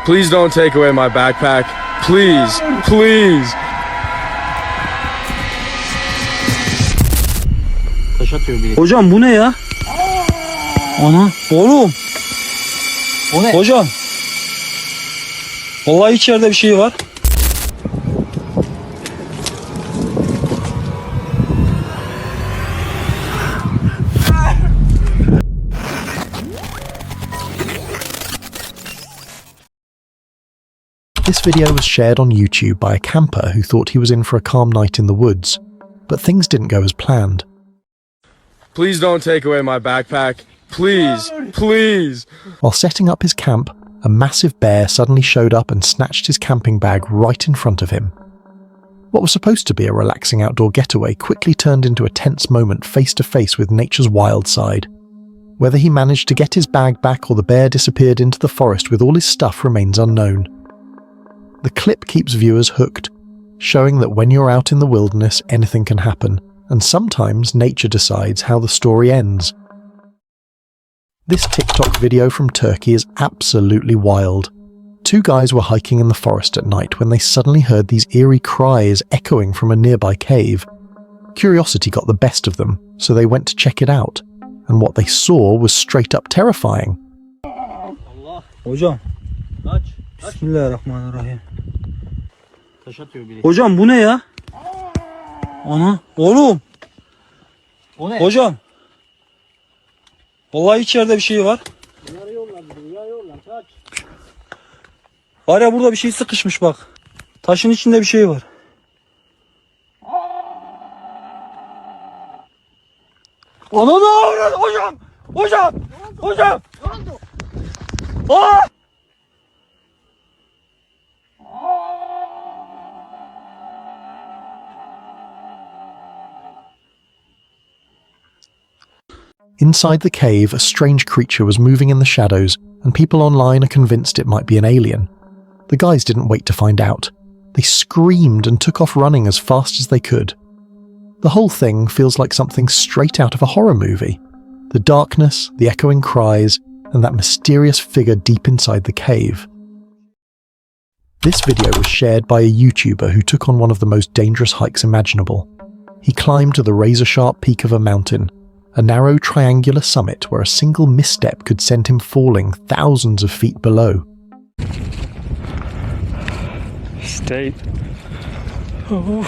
Please don't take away my backpack. Please, please. Hocam bu ne ya? Ana oğlum. O ne? Hocam. Vallahi içeride bir şey var. This video was shared on YouTube by a camper who thought he was in for a calm night in the woods, but things didn't go as planned. Please don't take away my backpack. Please, please. While setting up his camp, a massive bear suddenly showed up and snatched his camping bag right in front of him. What was supposed to be a relaxing outdoor getaway quickly turned into a tense moment face to face with nature's wild side. Whether he managed to get his bag back or the bear disappeared into the forest with all his stuff remains unknown. The clip keeps viewers hooked, showing that when you're out in the wilderness, anything can happen, and sometimes nature decides how the story ends. This TikTok video from Turkey is absolutely wild. Two guys were hiking in the forest at night when they suddenly heard these eerie cries echoing from a nearby cave. Curiosity got the best of them, so they went to check it out, and what they saw was straight up terrifying. Hocam. Bismillahirrahmanirrahim. Hocam bu ne ya? Ana oğlum. O ne? Hocam. Vallahi içeride bir şey var. Var ya burada bir şey sıkışmış bak. Taşın içinde bir şey var. Ana ne oldu hocam? Hocam. Hocam. Aa! Inside the cave, a strange creature was moving in the shadows, and people online are convinced it might be an alien. The guys didn't wait to find out. They screamed and took off running as fast as they could. The whole thing feels like something straight out of a horror movie. The darkness, the echoing cries, and that mysterious figure deep inside the cave. This video was shared by a YouTuber who took on one of the most dangerous hikes imaginable. He climbed to the razor-sharp peak of a mountain, a narrow triangular summit where a single misstep could send him falling thousands of feet below. Stay. Oh.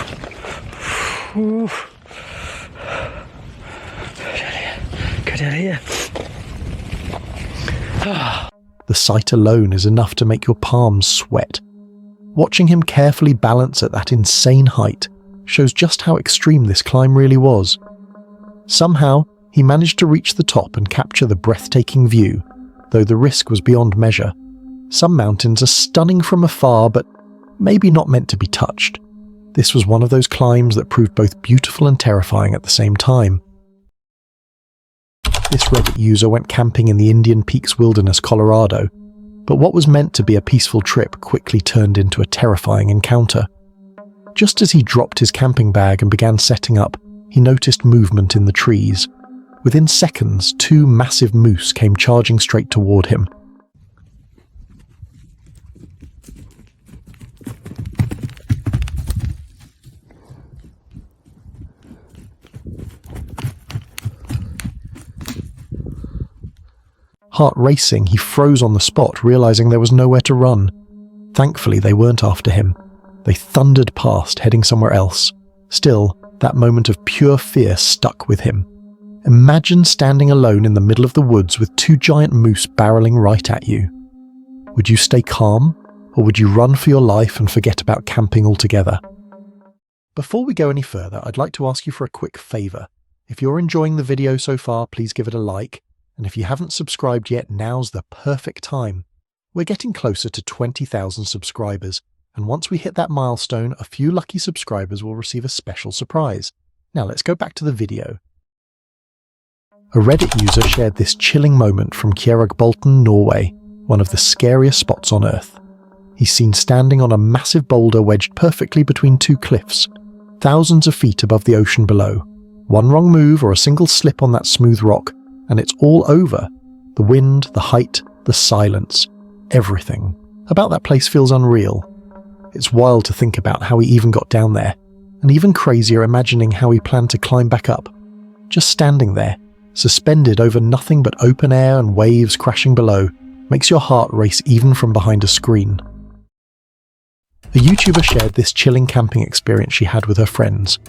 The sight alone is enough to make your palms sweat. Watching him carefully balance at that insane height shows just how extreme this climb really was. Somehow, he managed to reach the top and capture the breathtaking view, though the risk was beyond measure. Some mountains are stunning from afar, but maybe not meant to be touched. This was one of those climbs that proved both beautiful and terrifying at the same time. This Reddit user went camping in the Indian Peaks Wilderness, Colorado, but what was meant to be a peaceful trip quickly turned into a terrifying encounter. Just as he dropped his camping bag and began setting up, he noticed movement in the trees. Within seconds, two massive moose came charging straight toward him. Heart racing, he froze on the spot, realizing there was nowhere to run. Thankfully, they weren't after him. They thundered past, heading somewhere else. Still, that moment of pure fear stuck with him. Imagine standing alone in the middle of the woods with two giant moose barreling right at you. Would you stay calm, or would you run for your life and forget about camping altogether? Before we go any further, I'd like to ask you for a quick favour. If you're enjoying the video so far, please give it a like. And if you haven't subscribed yet, now's the perfect time. We're getting closer to 20,000 subscribers, and once we hit that milestone, a few lucky subscribers will receive a special surprise. Now let's go back to the video. A Reddit user shared this chilling moment from Bolton, Norway, one of the scariest spots on Earth. He's seen standing on a massive boulder wedged perfectly between two cliffs, thousands of feet above the ocean below. One wrong move or a single slip on that smooth rock, and it's all over. The wind, the height, the silence, everything. about that place feels unreal. It's wild to think about how he even got down there, and even crazier imagining how he planned to climb back up. Just standing there, suspended over nothing but open air and waves crashing below, makes your heart race even from behind a screen. A YouTuber shared this chilling camping experience she had with her friends.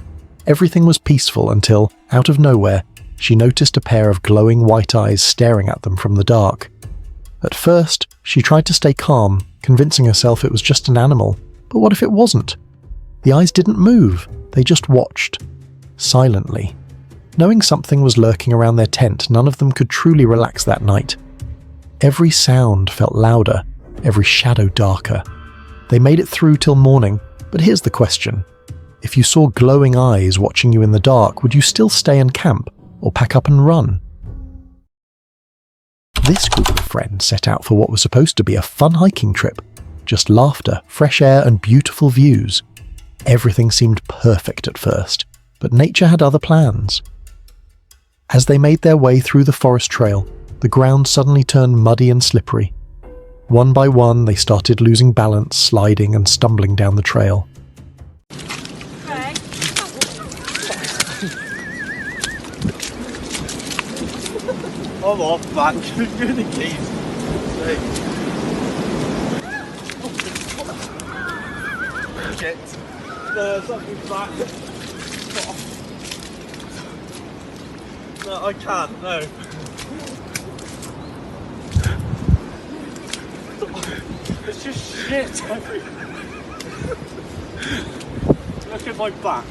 Everything was peaceful until, out of nowhere, she noticed a pair of glowing white eyes staring at them from the dark. At first, she tried to stay calm, convincing herself it was just an animal, but what if it wasn't? The eyes didn't move, they just watched. Silently. Knowing something was lurking around their tent, none of them could truly relax that night. Every sound felt louder, every shadow darker. They made it through till morning, but here's the question. If you saw glowing eyes watching you in the dark, would you still stay and camp, or pack up and run? This group of friends set out for what was supposed to be a fun hiking trip. Just laughter, fresh air, and beautiful views. Everything seemed perfect at first, but nature had other plans. As they made their way through the forest trail, the ground suddenly turned muddy and slippery. One by one, they started losing balance, sliding and stumbling down the trail. I'm off, back. Give me the keys. Shit. No, something's back. No, I can't, no. It's just shit everywhere. Look at my back.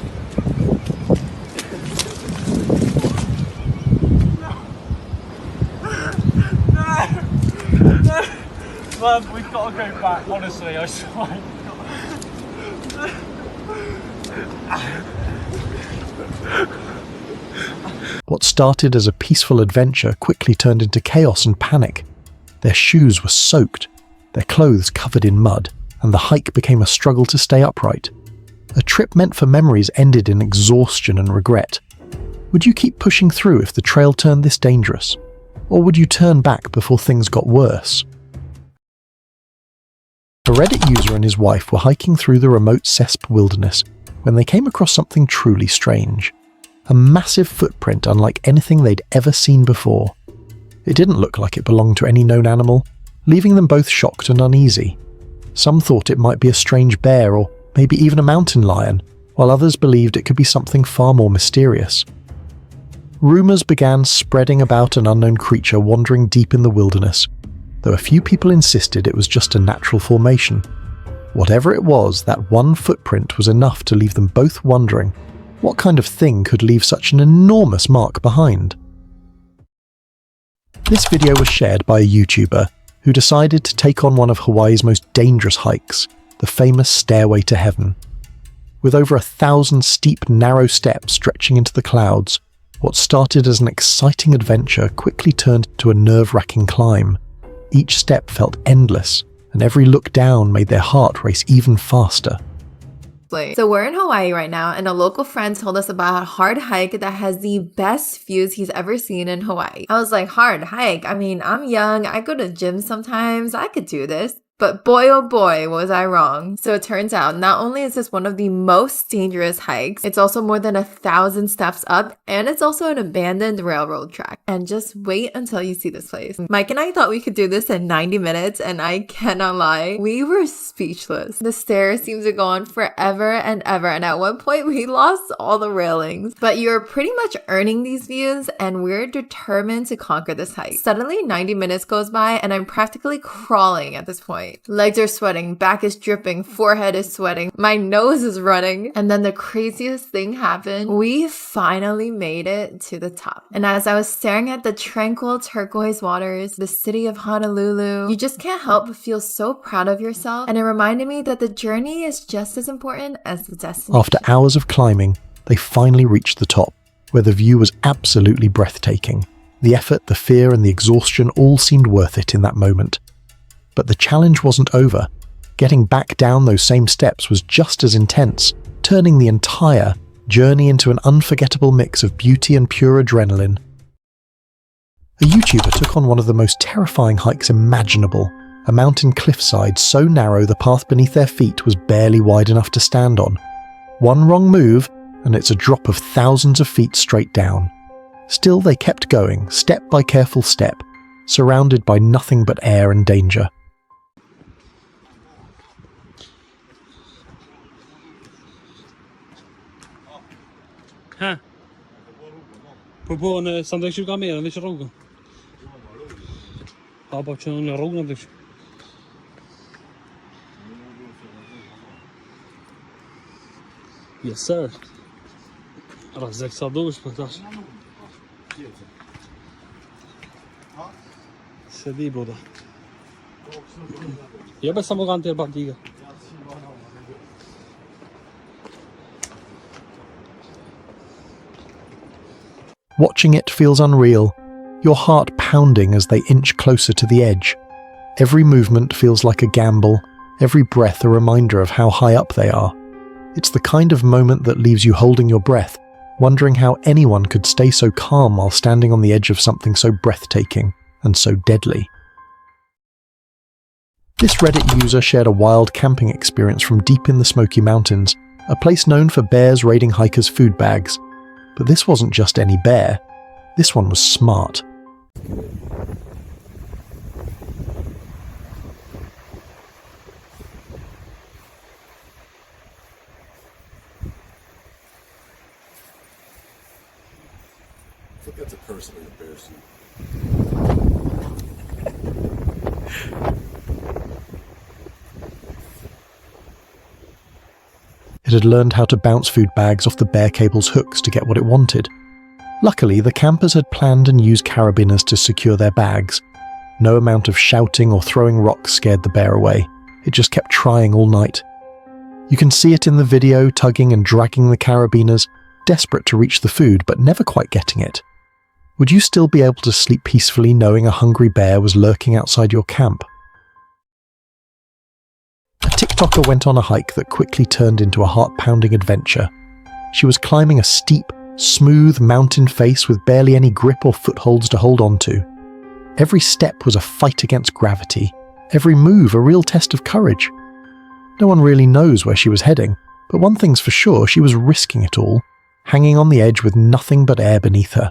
Man, we've got to go back, honestly, I swear. What started as a peaceful adventure quickly turned into chaos and panic. Their shoes were soaked, their clothes covered in mud, and the hike became a struggle to stay upright. A trip meant for memories ended in exhaustion and regret. Would you keep pushing through if the trail turned this dangerous? Or would you turn back before things got worse? A Reddit user and his wife were hiking through the remote Cesp wilderness when they came across something truly strange. A massive footprint unlike anything they'd ever seen before. It didn't look like it belonged to any known animal, leaving them both shocked and uneasy. Some thought it might be a strange bear or maybe even a mountain lion, while others believed it could be something far more mysterious. Rumours began spreading about an unknown creature wandering deep in the wilderness, though a few people insisted it was just a natural formation. Whatever it was, that one footprint was enough to leave them both wondering what kind of thing could leave such an enormous mark behind. This video was shared by a YouTuber who decided to take on one of Hawaii's most dangerous hikes, the famous Stairway to Heaven. With over 1,000 steep, narrow steps stretching into the clouds, what started as an exciting adventure quickly turned into a nerve-wracking climb. Each step felt endless, and every look down made their heart race even faster. So we're in Hawaii right now, and a local friend told us about a hard hike that has the best views he's ever seen in Hawaii. I was like, hard hike? I mean, I'm young, I go to gym sometimes, I could do this. But boy, oh boy, was I wrong. So it turns out, not only is this one of the most dangerous hikes, it's also more than 1,000 steps up, and it's also an abandoned railroad track. And just wait until you see this place. Mike and I thought we could do this in 90 minutes, and I cannot lie, we were speechless. The stairs seemed to go on forever and ever, and at one point we lost all the railings. But you're pretty much earning these views, and we're determined to conquer this hike. Suddenly, 90 minutes goes by, and I'm practically crawling at this point. Legs are sweating, back is dripping, forehead is sweating, my nose is running. And then the craziest thing happened. We finally made it to the top. And as I was staring at the tranquil turquoise waters, the city of Honolulu, you just can't help but feel so proud of yourself. And it reminded me that the journey is just as important as the destination. After hours of climbing, they finally reached the top, where the view was absolutely breathtaking. The effort, the fear, and the exhaustion all seemed worth it in that moment. But the challenge wasn't over. Getting back down those same steps was just as intense, turning the entire journey into an unforgettable mix of beauty and pure adrenaline. A YouTuber took on one of the most terrifying hikes imaginable, a mountain cliffside so narrow the path beneath their feet was barely wide enough to stand on. One wrong move, and it's a drop of thousands of feet straight down. Still, they kept going, step by careful step, surrounded by nothing but air and danger. Här. På en standard 20 meter, vi kör rogen. Ja, bara kör en rogen. Yes, sir. Razek sadouş pataş. Sedi burada. Ya ben samogan ter badiga. Watching it feels unreal, your heart pounding as they inch closer to the edge. Every movement feels like a gamble, every breath a reminder of how high up they are. It's the kind of moment that leaves you holding your breath, wondering how anyone could stay so calm while standing on the edge of something so breathtaking and so deadly. This Reddit user shared a wild camping experience from deep in the Smoky Mountains, a place known for bears raiding hikers' food bags. But this wasn't just any bear, this one was smart. I think that's a person in a bear suit. It had learned how to bounce food bags off the bear cable's hooks to get what it wanted. Luckily, the campers had planned and used carabiners to secure their bags. No amount of shouting or throwing rocks scared the bear away. It just kept trying all night. You can see it in the video, tugging and dragging the carabiners, desperate to reach the food but never quite getting it. Would you still be able to sleep peacefully knowing a hungry bear was lurking outside your camp? A TikToker went on a hike that quickly turned into a heart-pounding adventure. She was climbing a steep, smooth mountain face with barely any grip or footholds to hold on to. Every step was a fight against gravity, every move a real test of courage. No one really knows where she was heading, but one thing's for sure, she was risking it all, hanging on the edge with nothing but air beneath her.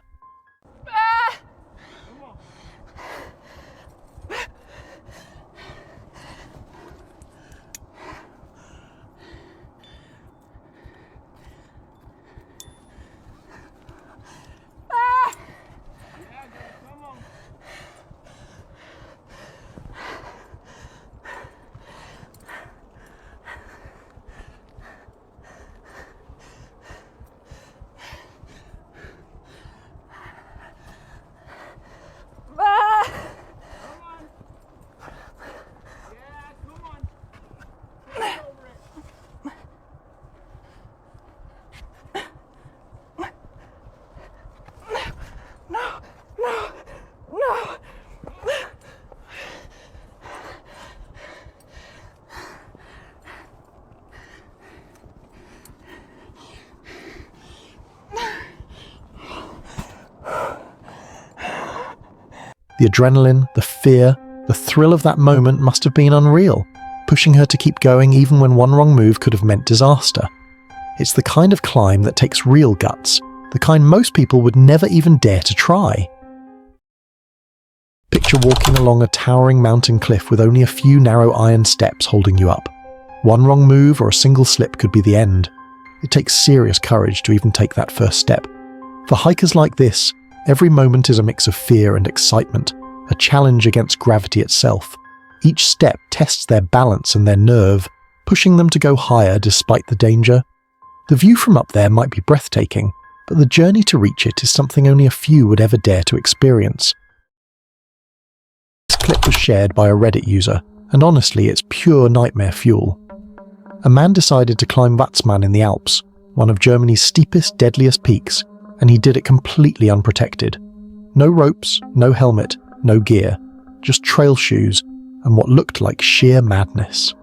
The adrenaline, the fear, the thrill of that moment must have been unreal, pushing her to keep going even when one wrong move could have meant disaster. It's the kind of climb that takes real guts, the kind most people would never even dare to try. Picture walking along a towering mountain cliff with only a few narrow iron steps holding you up. One wrong move or a single slip could be the end. It takes serious courage to even take that first step. For hikers like this, every moment is a mix of fear and excitement, a challenge against gravity itself. Each step tests their balance and their nerve, pushing them to go higher despite the danger. The view from up there might be breathtaking, but the journey to reach it is something only a few would ever dare to experience. This clip was shared by a Reddit user, and honestly, it's pure nightmare fuel. A man decided to climb Batsman in the Alps, one of Germany's steepest, deadliest peaks, and he did it completely unprotected. No ropes, no helmet, no gear, just trail shoes and what looked like sheer madness.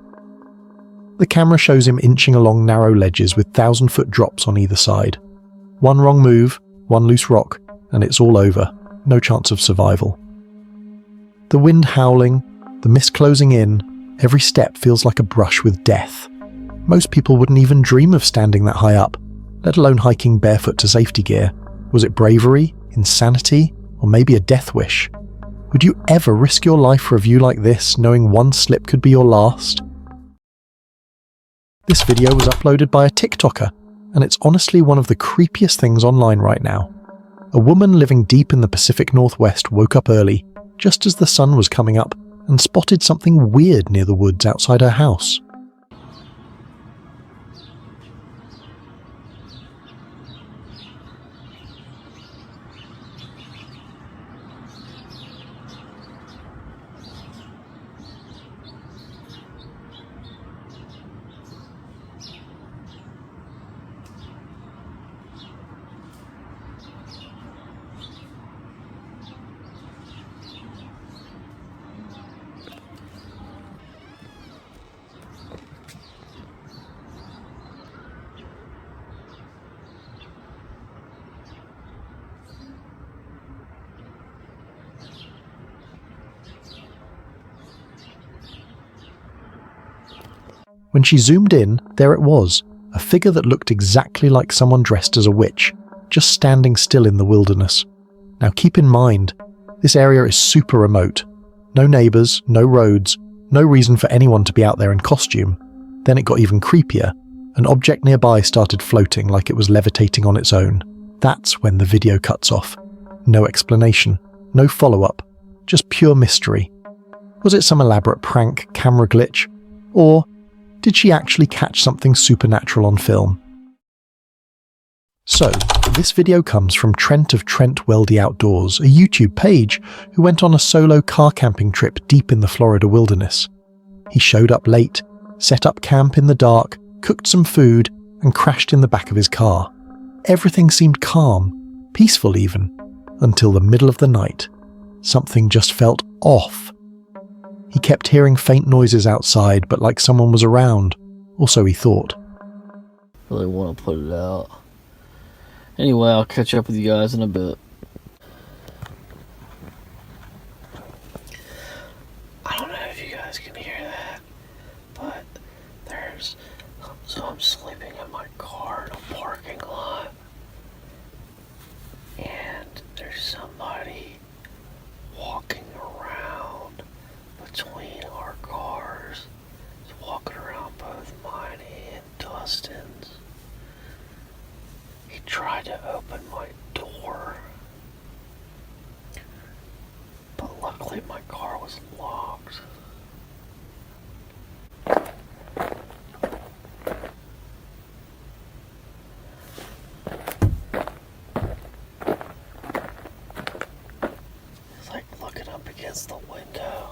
The camera shows him inching along narrow ledges with 1,000-foot drops on either side. One wrong move, one loose rock, and it's all over, no chance of survival. The wind howling, The mist closing in, every step feels like a brush with death. Most people wouldn't even dream of standing that high up, let alone hiking barefoot to safety gear. Was it bravery, insanity, or maybe a death wish? Would you ever risk your life for a view like this, knowing one slip could be your last? This video was uploaded by a TikToker, and it's honestly one of the creepiest things online right now. A woman living deep in the Pacific Northwest woke up early, just as the sun was coming up, and spotted something weird near the woods outside her house. When she zoomed in, there it was, a figure that looked exactly like someone dressed as a witch, just standing still in the wilderness. Now keep in mind, this area is super remote. No neighbours, no roads, no reason for anyone to be out there in costume. Then it got even creepier. An object nearby started floating like it was levitating on its own. That's when the video cuts off. No explanation, no follow-up, just pure mystery. Was it some elaborate prank, camera glitch? Or did she actually catch something supernatural on film? So, this video comes from Trent of Trent Weldy Outdoors, a YouTube page who went on a solo car camping trip deep in the Florida wilderness. He showed up late, set up camp in the dark, cooked some food, and crashed in the back of his car. Everything seemed calm, peaceful even, until the middle of the night. Something just felt off. He kept hearing faint noises outside, but like someone was around, or so he thought. Really want to put it out. Anyway, I'll catch up with you guys in a bit. I don't know if you guys can hear that, but so I'm sleeping in my car in a parking lot, and there's somebody walking around between our cars. He's walking around both mine and Dustin's. He tried to open my door, but luckily my car was locked. It's like looking up against the window.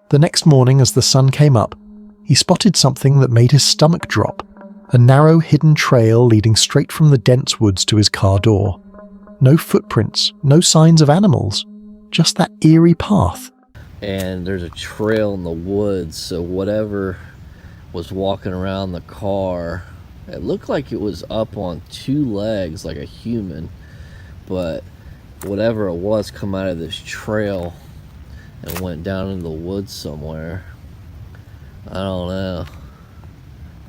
The next morning, as the sun came up, he spotted something that made his stomach drop. A narrow, hidden trail leading straight from the dense woods to his car door. No footprints, no signs of animals, just that eerie path. And there's a trail in the woods, so whatever was walking around the car, it looked like it was up on two legs like a human, but whatever it was come out of this trail and went down into the woods somewhere. I don't know.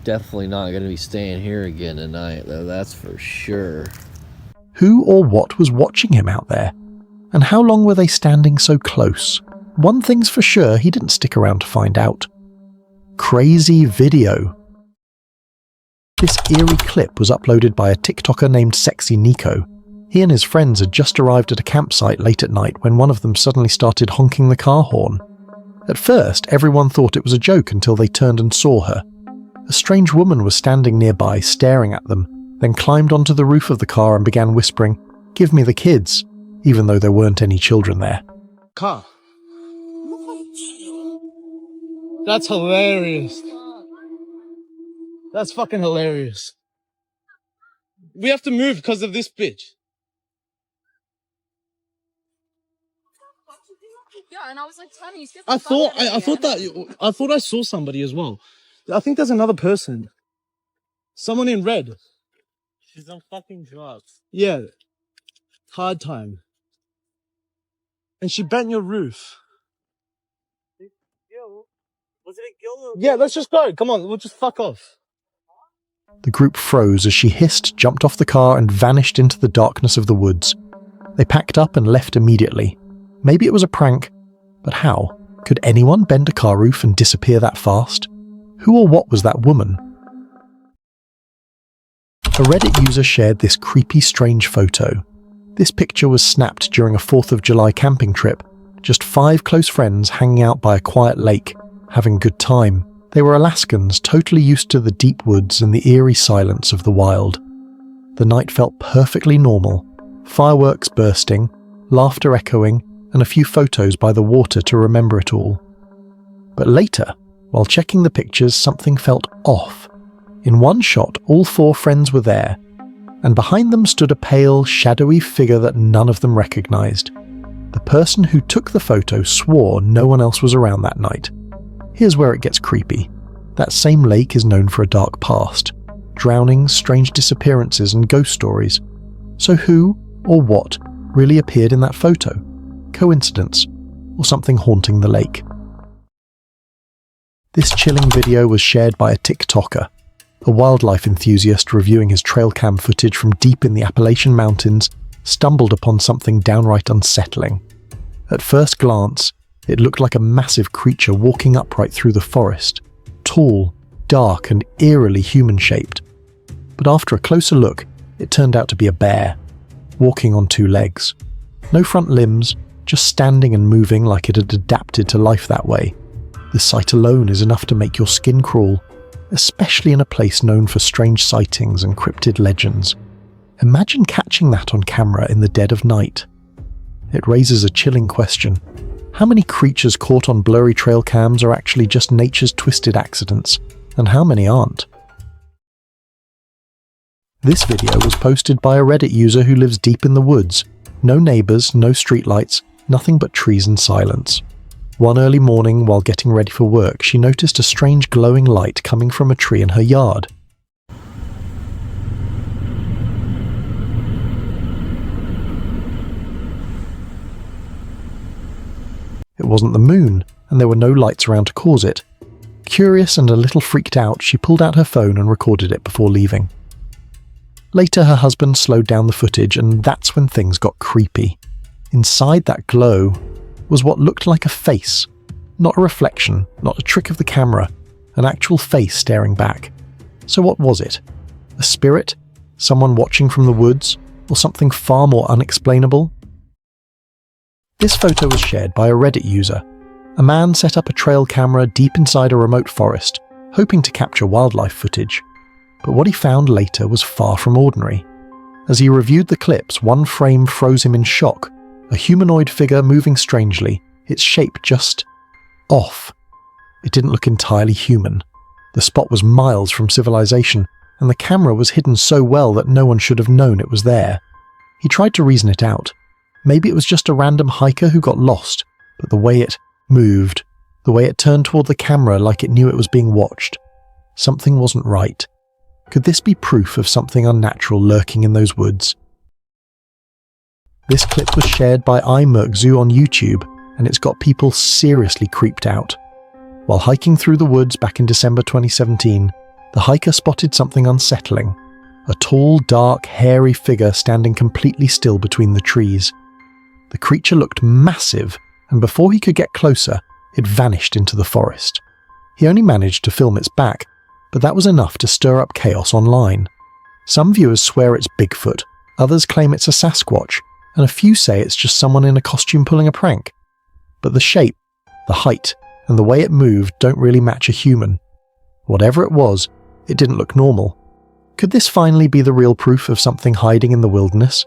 Definitely not going to be staying here again tonight, though, that's for sure. Who or what was watching him out there? And how long were they standing so close? One thing's for sure, he didn't stick around to find out. Crazy video. This eerie clip was uploaded by a TikToker named Sexy Nico. He and his friends had just arrived at a campsite late at night when one of them suddenly started honking the car horn. At first, everyone thought it was a joke until they turned and saw her. A strange woman was standing nearby, staring at them, then climbed onto the roof of the car and began whispering, "Give me the kids," even though there weren't any children there. Car. That's hilarious. That's fucking hilarious. We have to move because of this bitch. Yeah, and I was like, Tony, I thought I saw somebody as well. I think there's another person. Someone in red. She's on fucking drugs. Yeah. Hard time. And she bent your roof. Yo, was it a girl or Yeah, let's just go. Come on, we'll just fuck off. The group froze as she hissed, jumped off the car, and vanished into the darkness of the woods. They packed up and left immediately. Maybe it was a prank, but how? Could anyone bend a car roof and disappear that fast? Who or what was that woman? A Reddit user shared this creepy, strange photo. This picture was snapped during a 4th of July camping trip. Just 5 close friends hanging out by a quiet lake, having a good time. They were Alaskans, totally used to the deep woods and the eerie silence of the wild. The night felt perfectly normal. Fireworks bursting, laughter echoing, and a few photos by the water to remember it all. But later, while checking the pictures, something felt off. In one shot, all 4 friends were there, and behind them stood a pale, shadowy figure that none of them recognized. The person who took the photo swore no one else was around that night. Here's where it gets creepy. That same lake is known for a dark past. Drownings, strange disappearances, and ghost stories. So who, or what, really appeared in that photo? Coincidence, or something haunting the lake? This chilling video was shared by a TikToker, a wildlife enthusiast reviewing his trail cam footage from deep in the Appalachian Mountains stumbled upon something downright unsettling. At first glance, it looked like a massive creature walking upright through the forest, tall, dark, and eerily human-shaped. But after a closer look, it turned out to be a bear, walking on 2 legs. No front limbs, just standing and moving like it had adapted to life that way. The sight alone is enough to make your skin crawl, especially in a place known for strange sightings and cryptid legends. Imagine catching that on camera in the dead of night. It raises a chilling question. How many creatures caught on blurry trail cams are actually just nature's twisted accidents, and how many aren't? This video was posted by a Reddit user who lives deep in the woods. No neighbors, no streetlights, nothing but trees and silence. One early morning, while getting ready for work, she noticed a strange glowing light coming from a tree in her yard. It wasn't the moon, and there were no lights around to cause it. Curious and a little freaked out, she pulled out her phone and recorded it before leaving. Later, her husband slowed down the footage, and that's when things got creepy. Inside that glow was what looked like a face. Not a reflection, not a trick of the camera, an actual face staring back. So what was it? A spirit? Someone watching from the woods? Or something far more unexplainable? This photo was shared by a Reddit user. A man set up a trail camera deep inside a remote forest, hoping to capture wildlife footage. But what he found later was far from ordinary. As he reviewed the clips, one frame froze him in shock. A humanoid figure moving strangely, its shape just off. It didn't look entirely human. The spot was miles from civilization, and the camera was hidden so well that no one should have known it was there. He tried to reason it out. Maybe it was just a random hiker who got lost, but the way it moved, the way it turned toward the camera like it knew it was being watched, something wasn't right. Could this be proof of something unnatural lurking in those woods? This clip was shared by iMerkZoo on YouTube, and it's got people seriously creeped out. While hiking through the woods back in December 2017, the hiker spotted something unsettling. A tall, dark, hairy figure standing completely still between the trees. The creature looked massive, and before he could get closer, it vanished into the forest. He only managed to film its back, but that was enough to stir up chaos online. Some viewers swear it's Bigfoot, others claim it's a Sasquatch, and a few say it's just someone in a costume pulling a prank. But the shape, the height, and the way it moved don't really match a human. Whatever it was, it didn't look normal. Could this finally be the real proof of something hiding in the wilderness?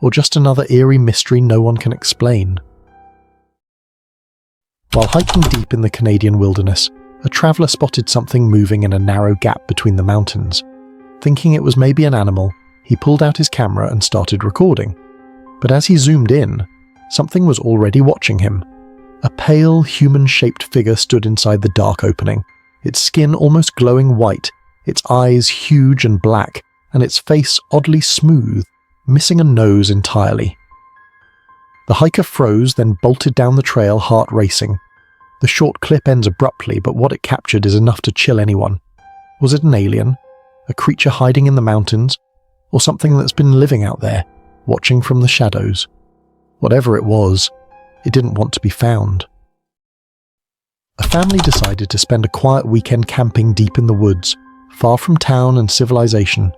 Or just another eerie mystery no one can explain? While hiking deep in the Canadian wilderness, a traveller spotted something moving in a narrow gap between the mountains. Thinking it was maybe an animal, he pulled out his camera and started recording. But as he zoomed in, something was already watching him. A pale, human-shaped figure stood inside the dark opening, its skin almost glowing white, its eyes huge and black, and its face oddly smooth, missing a nose entirely. The hiker froze, then bolted down the trail, heart racing. The short clip ends abruptly, but what it captured is enough to chill anyone. Was it an alien? A creature hiding in the mountains? Or something that's been living out there, watching from the shadows? Whatever it was, it didn't want to be found. A family decided to spend a quiet weekend camping deep in the woods, far from town and civilization.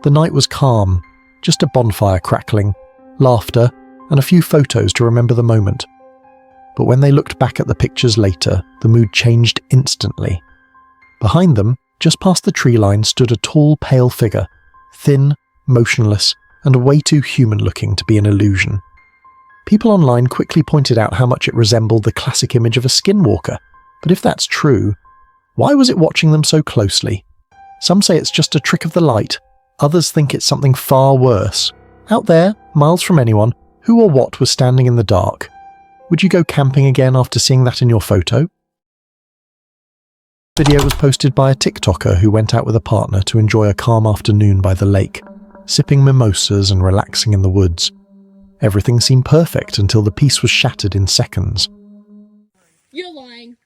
The night was calm, just a bonfire crackling, laughter, and a few photos to remember the moment. But when they looked back at the pictures later, the mood changed instantly. Behind them, just past the tree line, stood a tall, pale figure, thin, motionless, and way too human-looking to be an illusion. People online quickly pointed out how much it resembled the classic image of a Skinwalker, but if that's true, why was it watching them so closely? Some say it's just a trick of the light, others think it's something far worse. Out there, miles from anyone, who or what was standing in the dark? Would you go camping again after seeing that in your photo? The video was posted by a TikToker who went out with a partner to enjoy a calm afternoon by the lake, sipping mimosas and relaxing in the woods. Everything seemed perfect until the peace was shattered in seconds. You're lying.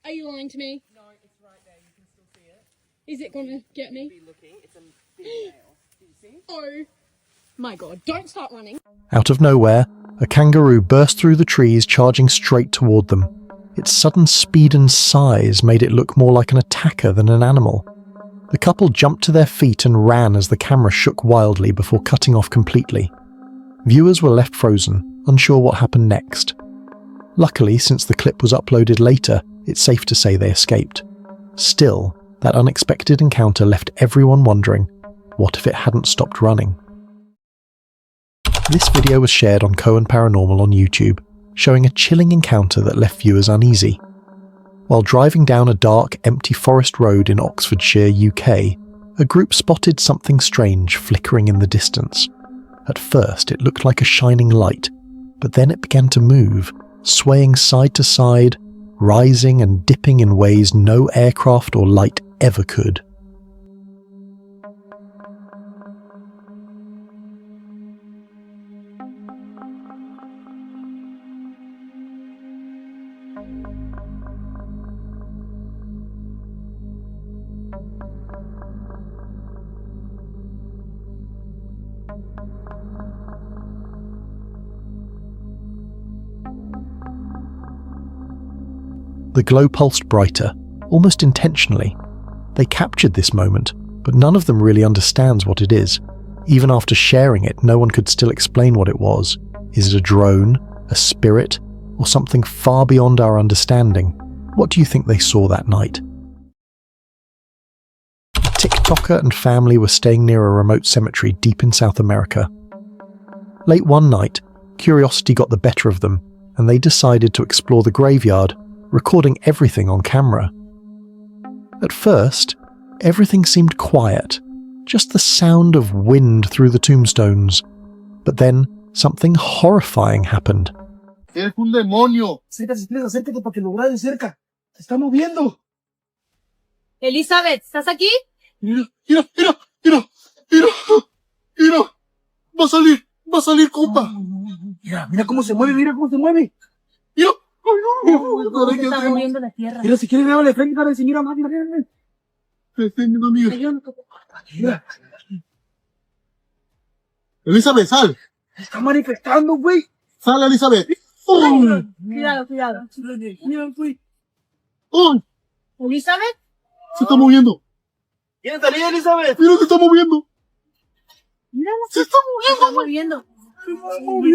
Are you lying to me? No, it's right there. You can still see it. Is it gonna get me? Be looking. It's a big nail. Do you see? Oh my god! Don't start running. Out of nowhere, a kangaroo burst through the trees, charging straight toward them. Its sudden speed and size made it look more like an attacker than an animal. The couple jumped to their feet and ran as the camera shook wildly before cutting off completely. Viewers were left frozen, unsure what happened next. Luckily, since the clip was uploaded later, it's safe to say they escaped. Still, that unexpected encounter left everyone wondering, what if it hadn't stopped running? This video was shared on Cohen Paranormal on YouTube, showing a chilling encounter that left viewers uneasy. While driving down a dark, empty forest road in Oxfordshire, UK, a group spotted something strange flickering in the distance. At first, it looked like a shining light, but then it began to move, swaying side to side, rising and dipping in ways no aircraft or light ever could. The glow pulsed brighter, almost intentionally. They captured this moment, but none of them really understands what it is. Even after sharing it, no one could still explain what it was. Is it a drone, a spirit, or something far beyond our understanding? What do you think they saw that night? A TikToker and family were staying near a remote cemetery deep in South America. Late one night, curiosity got the better of them, and they decided to explore the graveyard, recording everything on camera. At first, everything seemed quiet, just the sound of wind through the tombstones. But then, something horrifying happened. ¡Eres un demonio! Acércate para que lo veas de cerca. Se está moviendo. Elizabeth, ¿estás aquí? Mira. Va a salir, compa. Mira cómo se mueve, Mira. Se está moviendo la tierra. Mira, si quieres, le frente para decir, mira más, mira. Mira. Elizabeth, sal. Se está manifestando, güey. Sal, Elizabeth. Cuidado. Mira, güey. ¿Elizabeth? Se está moviendo. ¿Quieren salir, Elizabeth? Mira, se está moviendo. Mírala. Se está moviendo.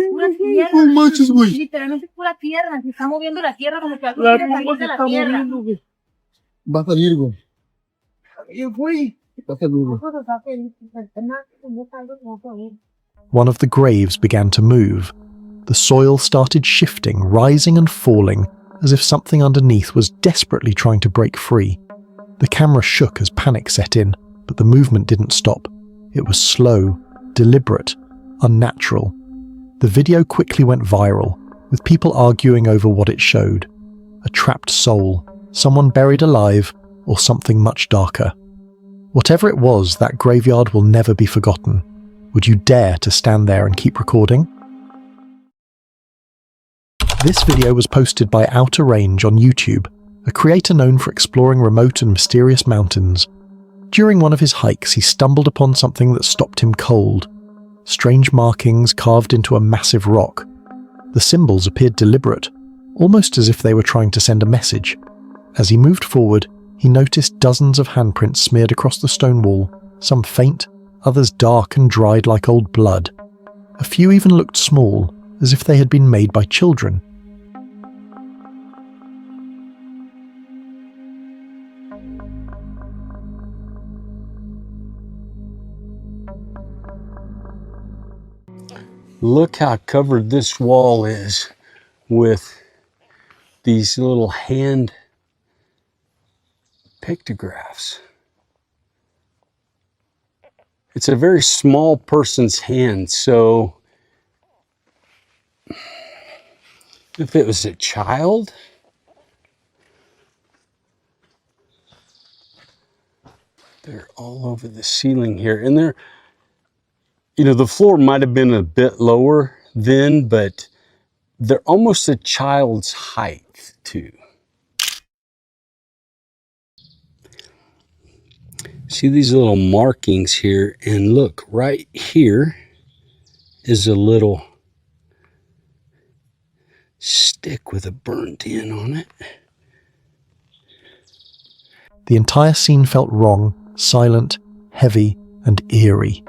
Pura tierra. No manches, güey. Literalmente pura tierra. Se está moviendo la tierra como que algo La quiere salir de la tierra. moviendo, güey. Va a salir, güey. Va a salir, güey. One of the graves began to move. The soil started shifting, rising and falling, as if something underneath was desperately trying to break free. The camera shook as panic set in, but the movement didn't stop. It was slow, deliberate, unnatural. The video quickly went viral, with people arguing over what it showed. A trapped soul, someone buried alive, or something much darker. Whatever it was, that graveyard will never be forgotten. Would you dare to stand there and keep recording? This video was posted by Outer Range on YouTube, a creator known for exploring remote and mysterious mountains. During one of his hikes, he stumbled upon something that stopped him cold. Strange markings carved into a massive rock. The symbols appeared deliberate, almost as if they were trying to send a message. As he moved forward, he noticed dozens of handprints smeared across the stone wall, some faint, others dark and dried like old blood. A few even looked small, as if they had been made by children. Look how covered this wall is with these little hand pictographs. It's a very small person's hand, so if it was a child, they're all over the ceiling here. And they're, you know, the floor might have been a bit lower then, but they're almost a child's height too. See these little markings here, and look, right here is a little stick with a burnt end on it. The entire scene felt wrong, silent, heavy, and eerie,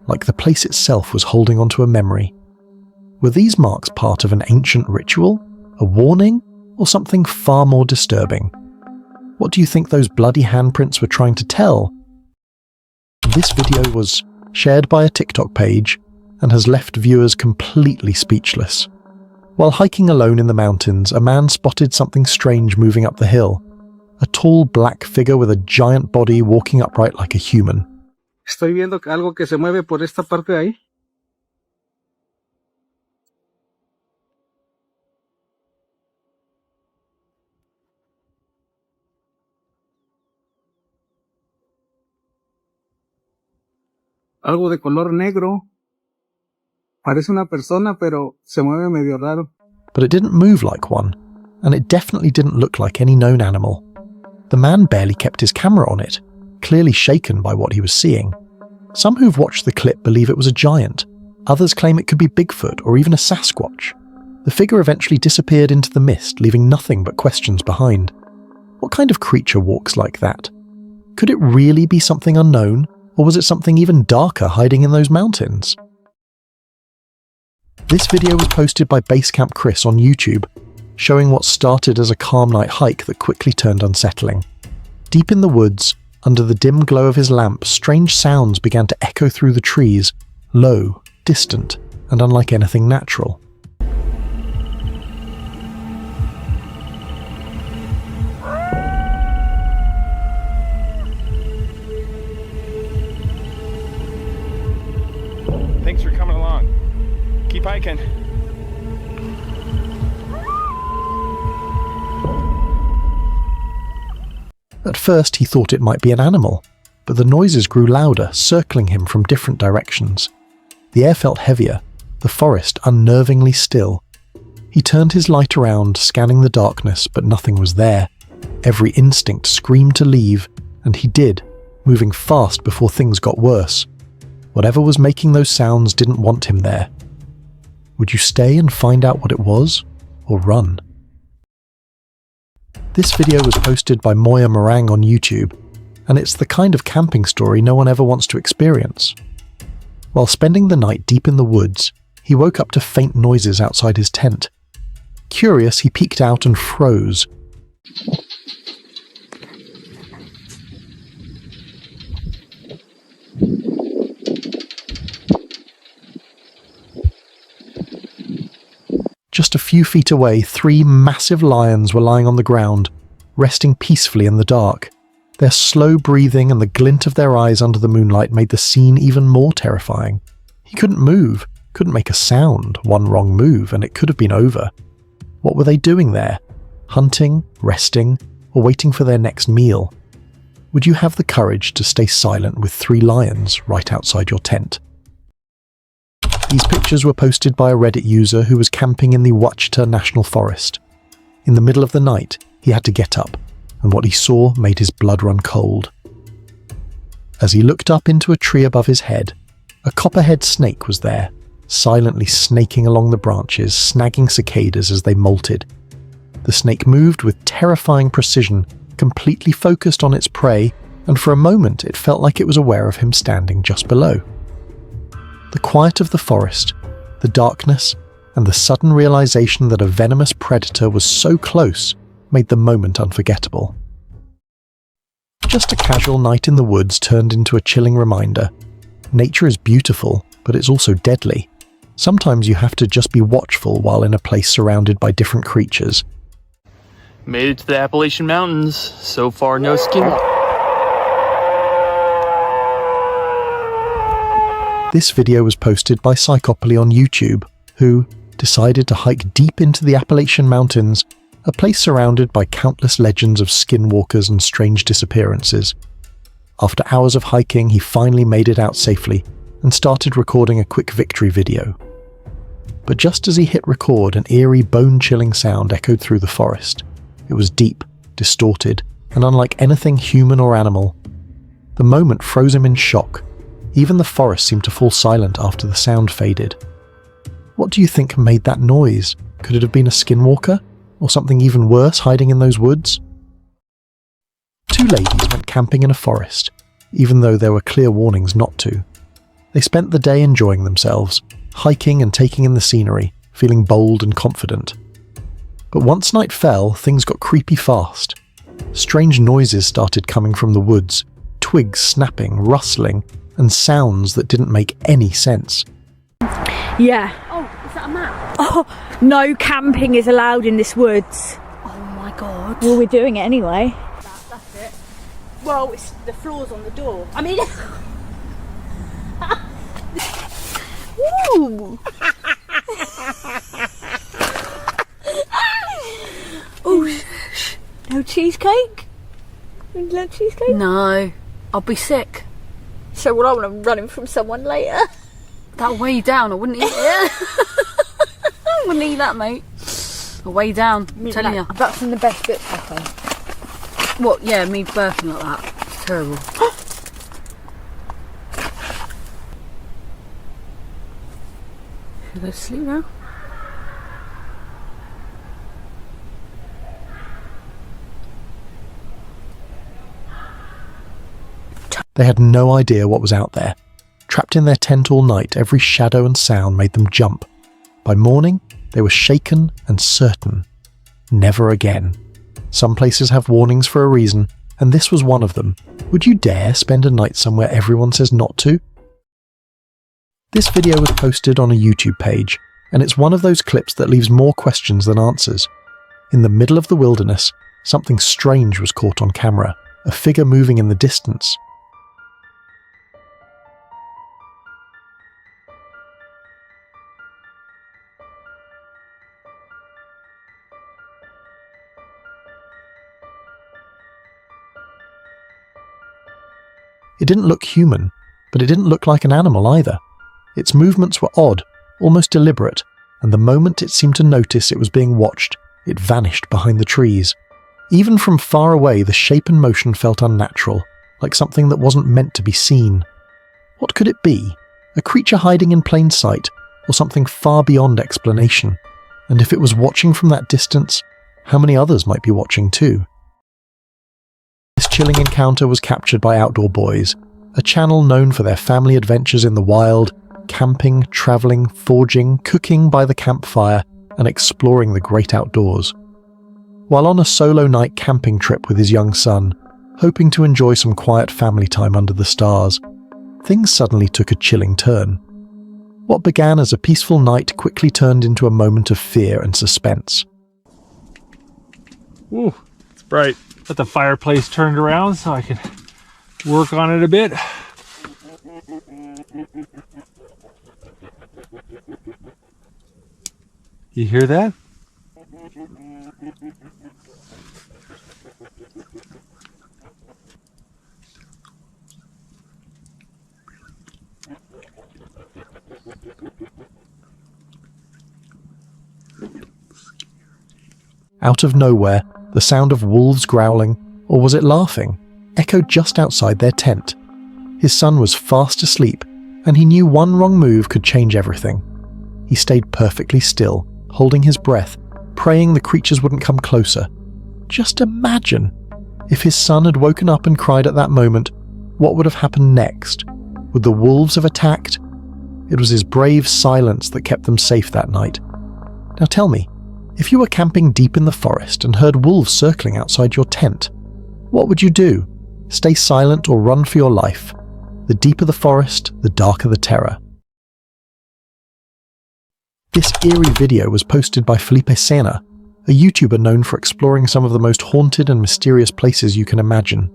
like the place itself was holding onto a memory. Were these marks part of an ancient ritual, a warning, or something far more disturbing? What do you think those bloody handprints were trying to tell? This video was shared by a TikTok page and has left viewers completely speechless. While hiking alone in the mountains, a man spotted something strange moving up the hill. A tall black figure with a giant body walking upright like a human. Estoy viendo algo que se mueve por esta parte de ahí. Algo de color negro. Parece una persona, pero se mueve medio raro. But it didn't move like one, and it definitely didn't look like any known animal. The man barely kept his camera on it, clearly shaken by what he was seeing. Some who've watched the clip believe it was a giant. Others claim it could be Bigfoot or even a Sasquatch. The figure eventually disappeared into the mist, leaving nothing but questions behind. What kind of creature walks like that? Could it really be something unknown, or was it something even darker hiding in those mountains? This video was posted by Basecamp Chris on YouTube, showing what started as a calm night hike that quickly turned unsettling. Deep in the woods, under the dim glow of his lamp, strange sounds began to echo through the trees, low, distant, and unlike anything natural. Thanks for coming along. Keep hiking. At first he thought it might be an animal, but the noises grew louder, circling him from different directions. The air felt heavier, the forest unnervingly still. He turned his light around, scanning the darkness, but nothing was there. Every instinct screamed to leave, and he did, moving fast before things got worse. Whatever was making those sounds didn't want him there. Would you stay and find out what it was, or run? This video was posted by Moya Meringue on YouTube, and it's the kind of camping story no one ever wants to experience. While spending the night deep in the woods, he woke up to faint noises outside his tent. Curious, he peeked out and froze. Just a few feet away, 3 massive lions were lying on the ground, resting peacefully in the dark. Their slow breathing and the glint of their eyes under the moonlight made the scene even more terrifying. He couldn't move, couldn't make a sound. One wrong move and it could have been over. What were they doing there? Hunting, resting, or waiting for their next meal? Would you have the courage to stay silent with 3 lions right outside your tent? These pictures were posted by a Reddit user who was camping in the Ouachita National Forest. In the middle of the night, he had to get up, and what he saw made his blood run cold. As he looked up into a tree above his head, a copperhead snake was there, silently snaking along the branches, snagging cicadas as they molted. The snake moved with terrifying precision, completely focused on its prey, and for a moment it felt like it was aware of him standing just below. The quiet of the forest, the darkness, and the sudden realization that a venomous predator was so close made the moment unforgettable. Just a casual night in the woods turned into a chilling reminder. Nature is beautiful, but it's also deadly. Sometimes you have to just be watchful while in a place surrounded by different creatures. Made it to the Appalachian Mountains. So far, no Skinwalker. This video was posted by Psychopoly on YouTube, who decided to hike deep into the Appalachian Mountains, a place surrounded by countless legends of skinwalkers and strange disappearances. After hours of hiking, he finally made it out safely and started recording a quick victory video. But just as he hit record, an eerie, bone-chilling sound echoed through the forest. It was deep, distorted, and unlike anything human or animal. The moment froze him in shock. Even the forest seemed to fall silent after the sound faded. What do you think made that noise? Could it have been a skinwalker? Or something even worse hiding in those woods? 2 ladies went camping in a forest, even though there were clear warnings not to. They spent the day enjoying themselves, hiking and taking in the scenery, feeling bold and confident. But once night fell, things got creepy fast. Strange noises started coming from the woods, twigs snapping, rustling, and sounds that didn't make any sense. Yeah. Oh, is that a map? Oh, no camping is allowed in this woods. Oh my god. Well, we're doing it anyway. That's it. Well, it's the floor's on the door. I mean... Ooh. Oh, no cheesecake? Would you like cheesecake? No, I'll be sick. So will I want to run in from someone later? That'll weigh you down, I wouldn't eat it. I wouldn't eat that, mate. I'll weigh you down, I'm telling you. That's in the best bits, I think. What, yeah, me burping like that. It's terrible. Should I go to sleep now? They had no idea what was out there. Trapped in their tent all night, every shadow and sound made them jump. By morning, they were shaken and certain. Never again. Some places have warnings for a reason, and this was one of them. Would you dare spend a night somewhere everyone says not to? This video was posted on a YouTube page, and it's one of those clips that leaves more questions than answers. In the middle of the wilderness, something strange was caught on camera, a figure moving in the distance. It didn't look human, but it didn't look like an animal either. Its movements were odd, almost deliberate, and the moment it seemed to notice it was being watched, it vanished behind the trees. Even from far away, the shape and motion felt unnatural, like something that wasn't meant to be seen. What could it be? A creature hiding in plain sight, or something far beyond explanation? And if it was watching from that distance, how many others might be watching too? This chilling encounter was captured by Outdoor Boys, a channel known for their family adventures in the wild, camping, travelling, forging, cooking by the campfire, and exploring the great outdoors. While on a solo night camping trip with his young son, hoping to enjoy some quiet family time under the stars, things suddenly took a chilling turn. What began as a peaceful night quickly turned into a moment of fear and suspense. Ooh, it's bright. Got the fireplace turned around so I can work on it a bit. You hear that? Out of nowhere, the sound of wolves growling, or was it laughing, echoed just outside their tent. His son was fast asleep, and he knew one wrong move could change everything. He stayed perfectly still, holding his breath, praying the creatures wouldn't come closer. Just imagine, if his son had woken up and cried at that moment, what would have happened next? Would the wolves have attacked? It was his brave silence that kept them safe that night. Now tell me, if you were camping deep in the forest and heard wolves circling outside your tent, what would you do? Stay silent or run for your life? The deeper the forest, the darker the terror. This eerie video was posted by Felipe Sena, a YouTuber known for exploring some of the most haunted and mysterious places you can imagine.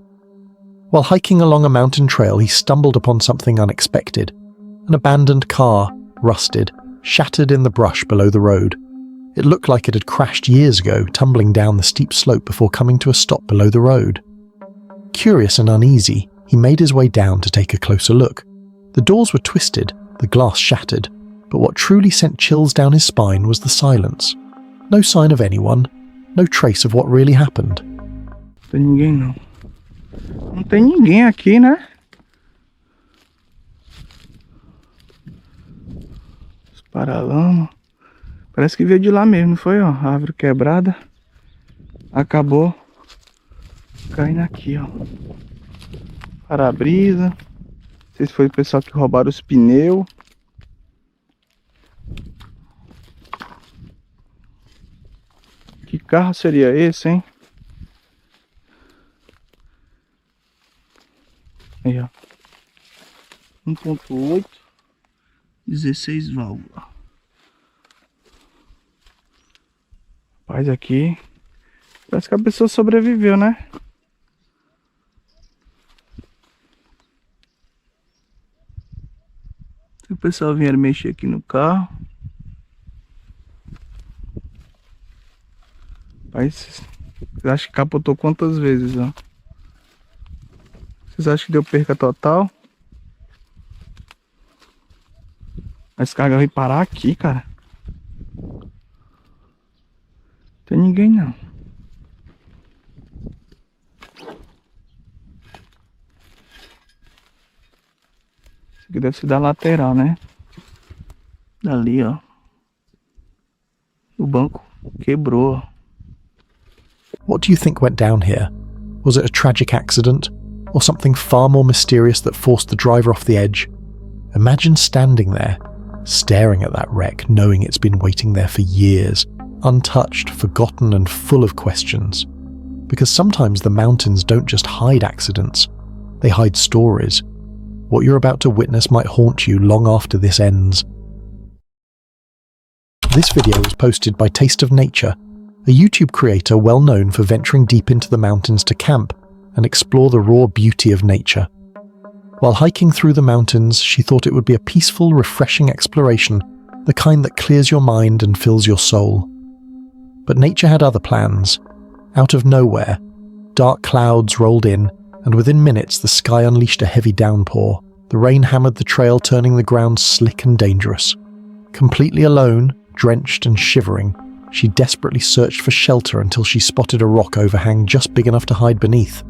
While hiking along a mountain trail, he stumbled upon something unexpected. An abandoned car, rusted, shattered in the brush below the road. It looked like it had crashed years ago, tumbling down the steep slope before coming to a stop below the road. Curious and uneasy, he made his way down to take a closer look. The doors were twisted, the glass shattered, but what truly sent chills down his spine was the silence. No sign of anyone, no trace of what really happened. Tem ninguém não. Não tem ninguém aqui, né? Os paralamas. Parece que veio de lá mesmo, não foi, ó? A árvore quebrada. Acabou caindo aqui, ó. Para-brisa. Não sei se foi o pessoal que roubaram os pneus. Que carro seria esse, hein? Aí, ó. 1.8. 16 válvulas. Rapaz, aqui parece que a pessoa sobreviveu, né? Se o pessoal vier mexer aqui no carro. Rapaz, vocês acham que capotou quantas vezes, ó? Vocês acham que deu perca total? Esse carro vai parar aqui, cara. Tem ninguém não. Isso aqui deve ser da lateral, né? Dali, ó. O banco quebrou. What do you think went down here? Was it a tragic accident? Or something far more mysterious that forced the driver off the edge? Imagine standing there, staring at that wreck, knowing it's been waiting there for years, untouched, forgotten, and full of questions. Because sometimes the mountains don't just hide accidents, they hide stories. What you're about to witness might haunt you long after this ends. This video was posted by Taste of Nature, a YouTube creator well known for venturing deep into the mountains to camp and explore the raw beauty of nature. While hiking through the mountains, she thought it would be a peaceful, refreshing exploration, the kind that clears your mind and fills your soul. But nature had other plans. Out of nowhere, dark clouds rolled in, and within minutes the sky unleashed a heavy downpour. The rain hammered the trail, turning the ground slick and dangerous. Completely alone, drenched and shivering, she desperately searched for shelter until she spotted a rock overhang just big enough to hide beneath.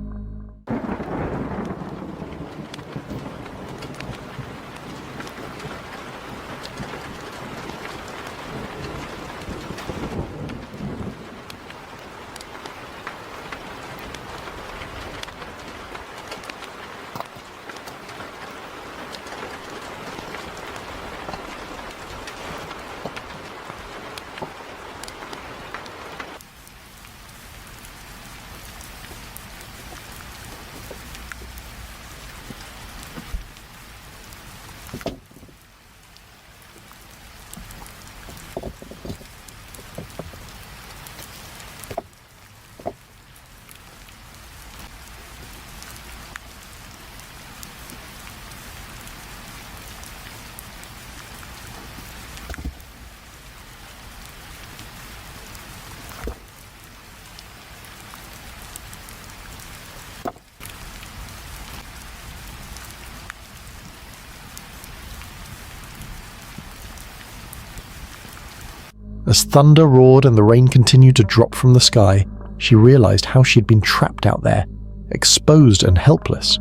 As thunder roared and the rain continued to drop from the sky, she realized how she'd been trapped out there, exposed and helpless.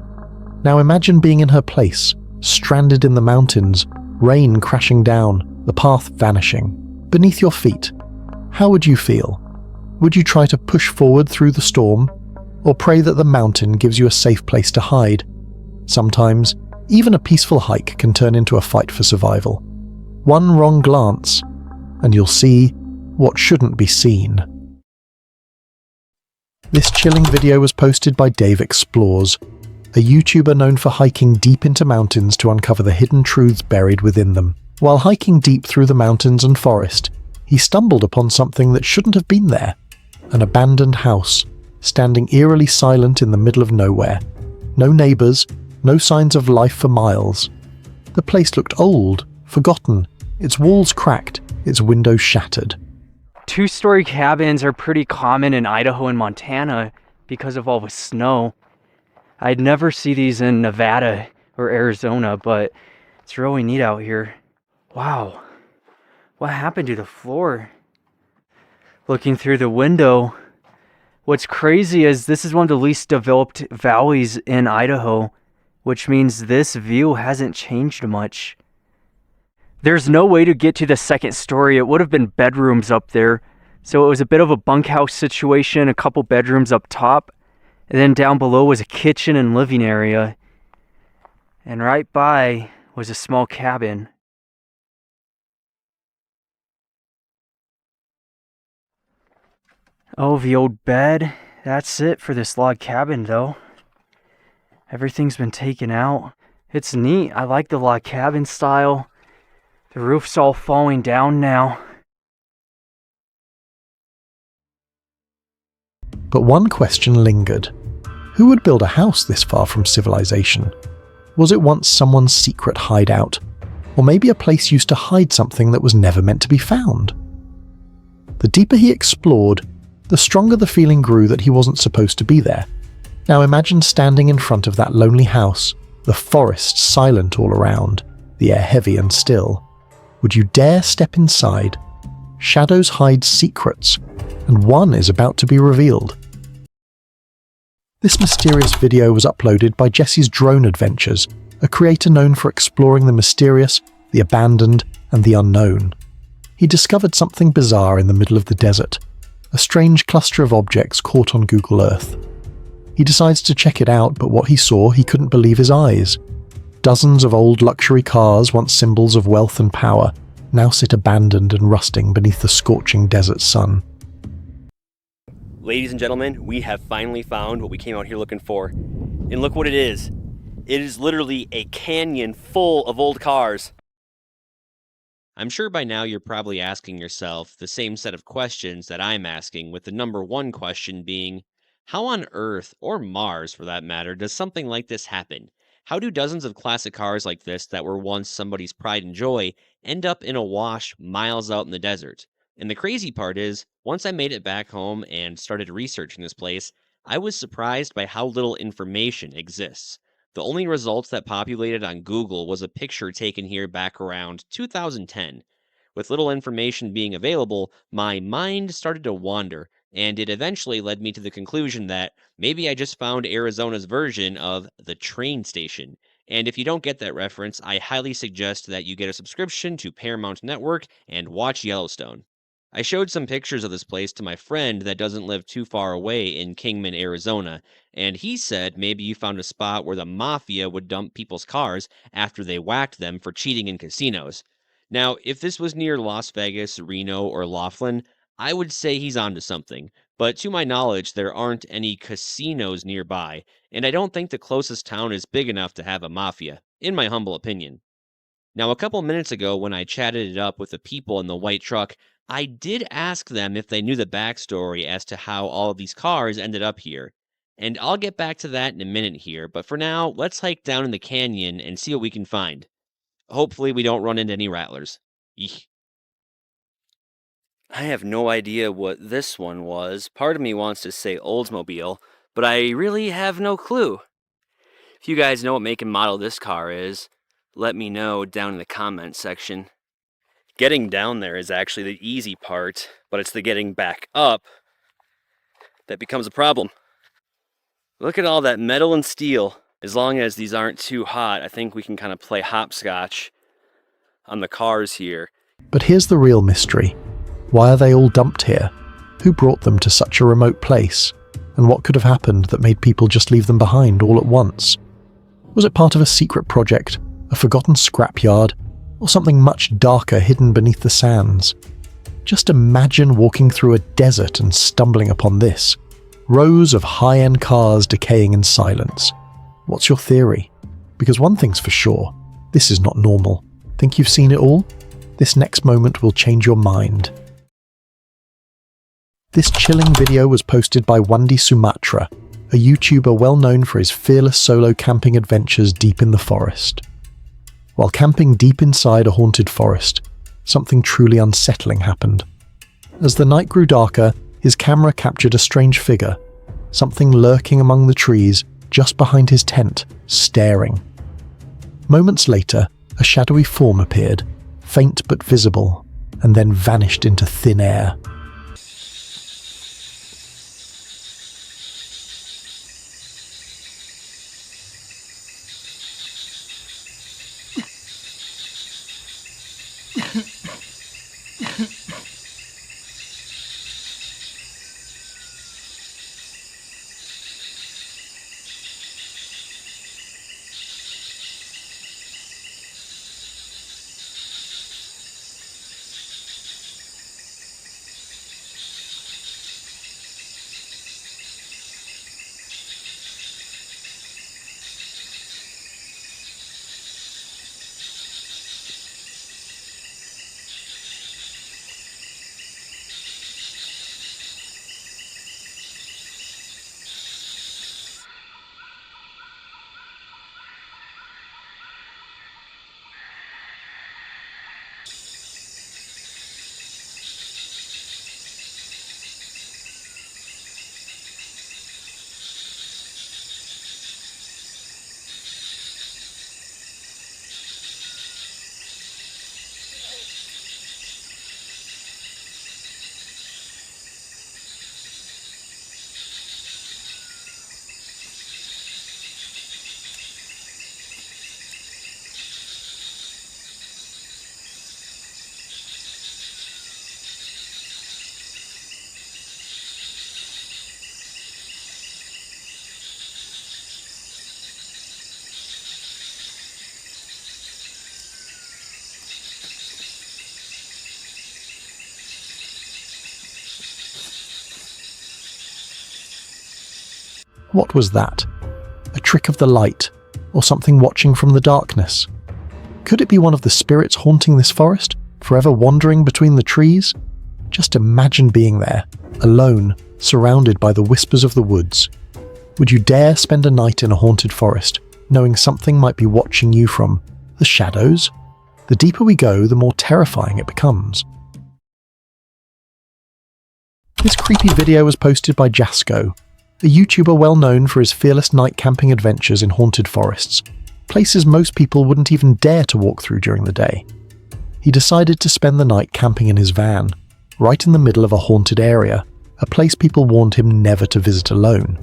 Now imagine being in her place, stranded in the mountains, rain crashing down, the path vanishing. Beneath your feet, how would you feel? Would you try to push forward through the storm, or pray that the mountain gives you a safe place to hide? Sometimes, even a peaceful hike can turn into a fight for survival. One wrong glance, and you'll see what shouldn't be seen. This chilling video was posted by Dave Explores, a YouTuber known for hiking deep into mountains to uncover the hidden truths buried within them. While hiking deep through the mountains and forest, he stumbled upon something that shouldn't have been there. An abandoned house, standing eerily silent in the middle of nowhere. No neighbors, no signs of life for miles. The place looked old, forgotten, its walls cracked, its windows shattered. Two-story cabins are pretty common in Idaho and Montana because of all the snow. I'd never see these in Nevada or Arizona, but it's really neat out here. Wow, what happened to the floor? Looking through the window, what's crazy is this is one of the least developed valleys in Idaho, which means this view hasn't changed much. There's no way to get to the second story. It would have been bedrooms up there. So it was a bit of a bunkhouse situation, a couple bedrooms up top. And then down below was a kitchen and living area. And right by was a small cabin. Oh, the old bed. That's it for this log cabin though. Everything's been taken out. It's neat. I like the log cabin style. The roof's all falling down now. But one question lingered. Who would build a house this far from civilization? Was it once someone's secret hideout? Or maybe a place used to hide something that was never meant to be found? The deeper he explored, the stronger the feeling grew that he wasn't supposed to be there. Now imagine standing in front of that lonely house, the forest silent all around, the air heavy and still. Would you dare step inside? Shadows hide secrets, and one is about to be revealed. This mysterious video was uploaded by Jesse's Drone Adventures, a creator known for exploring the mysterious, the abandoned, and the unknown. He discovered something bizarre in the middle of the desert, a strange cluster of objects caught on Google Earth. He decides to check it out, but what he saw, he couldn't believe his eyes. Dozens of old luxury cars, once symbols of wealth and power, now sit abandoned and rusting beneath the scorching desert sun. Ladies and gentlemen, we have finally found what we came out here looking for. And look what it is. It is literally a canyon full of old cars. I'm sure by now you're probably asking yourself the same set of questions that I'm asking, with the number one question being, how on Earth, or Mars for that matter, does something like this happen? How do dozens of classic cars like this that were once somebody's pride and joy end up in a wash miles out in the desert? And the crazy part is, once I made it back home and started researching this place, I was surprised by how little information exists. The only results that populated on Google was a picture taken here back around 2010. With little information being available, my mind started to wander, and it eventually led me to the conclusion that maybe I just found Arizona's version of the train station. And if you don't get that reference, I highly suggest that you get a subscription to Paramount Network and watch Yellowstone. I showed some pictures of this place to my friend that doesn't live too far away in Kingman, Arizona, and he said maybe you found a spot where the mafia would dump people's cars after they whacked them for cheating in casinos. Now, if this was near Las Vegas, Reno, or Laughlin, I would say he's onto something, but to my knowledge, there aren't any casinos nearby, and I don't think the closest town is big enough to have a mafia, in my humble opinion. Now, a couple minutes ago, when I chatted it up with the people in the white truck, I did ask them if they knew the backstory as to how all of these cars ended up here. And I'll get back to that in a minute here, but for now, let's hike down in the canyon and see what we can find. Hopefully we don't run into any rattlers. Eek. I have no idea what this one was. Part of me wants to say Oldsmobile, but I really have no clue. If you guys know what make and model this car is, let me know down in the comments section. Getting down there is actually the easy part, but it's the getting back up that becomes a problem. Look at all that metal and steel. As long as these aren't too hot, I think we can kind of play hopscotch on the cars here. But here's the real mystery. Why are they all dumped here? Who brought them to such a remote place? And what could have happened that made people just leave them behind all at once? Was it part of a secret project, a forgotten scrapyard, or something much darker hidden beneath the sands? Just imagine walking through a desert and stumbling upon this. Rows of high-end cars decaying in silence. What's your theory? Because one thing's for sure, this is not normal. Think you've seen it all? This next moment will change your mind. This chilling video was posted by Wandi Sumatra, a YouTuber well known for his fearless solo camping adventures deep in the forest. While camping deep inside a haunted forest, something truly unsettling happened. As the night grew darker, his camera captured a strange figure, something lurking among the trees just behind his tent, staring. Moments later, a shadowy form appeared, faint but visible, and then vanished into thin air. What was that? A trick of the light, or something watching from the darkness? Could it be one of the spirits haunting this forest, forever wandering between the trees? Just imagine being there, alone, surrounded by the whispers of the woods. Would you dare spend a night in a haunted forest, knowing something might be watching you from the shadows? The deeper we go, the more terrifying it becomes. This creepy video was posted by Jasko, a YouTuber well known for his fearless night camping adventures in haunted forests, places most people wouldn't even dare to walk through during the day. He decided to spend the night camping in his van, right in the middle of a haunted area, a place people warned him never to visit alone.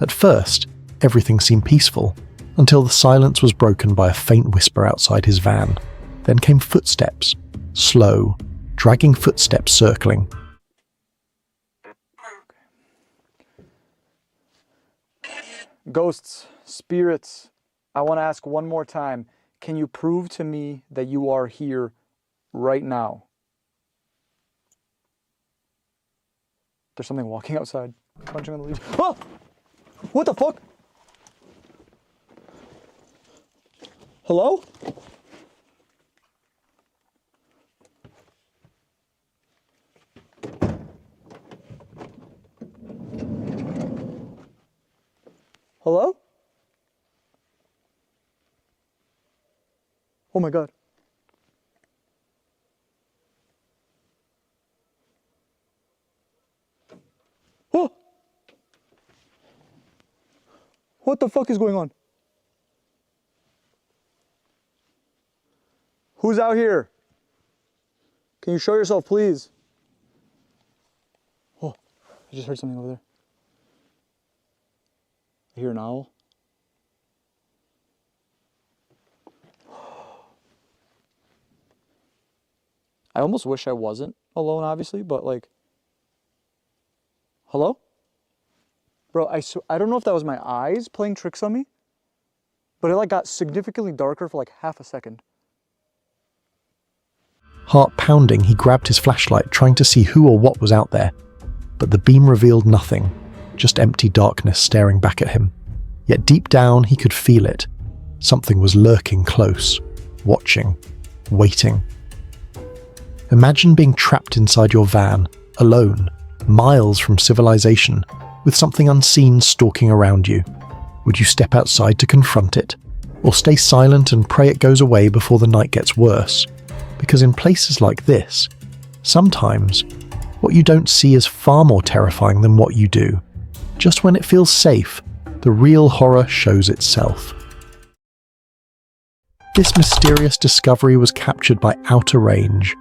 At first, everything seemed peaceful, until the silence was broken by a faint whisper outside his van. Then came footsteps, slow, dragging footsteps circling. Ghosts, spirits, I want to ask one more time. Can you prove to me that you are here right now? There's something walking outside, punching on the leaves. Oh! What the fuck? Hello? Hello? Oh my God. Oh! What the fuck is going on? Who's out here? Can you show yourself, please? Oh, I just heard something over there. I hear an owl. I almost wish I wasn't alone, obviously, but like, hello? Bro, I don't know if that was my eyes playing tricks on me, but it like got significantly darker for like half a second. Heart pounding, he grabbed his flashlight, trying to see who or what was out there. But the beam revealed nothing, just empty darkness staring back at him. Yet deep down, he could feel it. Something was lurking close, watching, waiting. Imagine being trapped inside your van, alone, miles from civilization, with something unseen stalking around you. Would you step outside to confront it, or stay silent and pray it goes away before the night gets worse? Because in places like this, sometimes what you don't see is far more terrifying than what you do. Just when it feels safe, the real horror shows itself. This mysterious discovery was captured by Outer Range,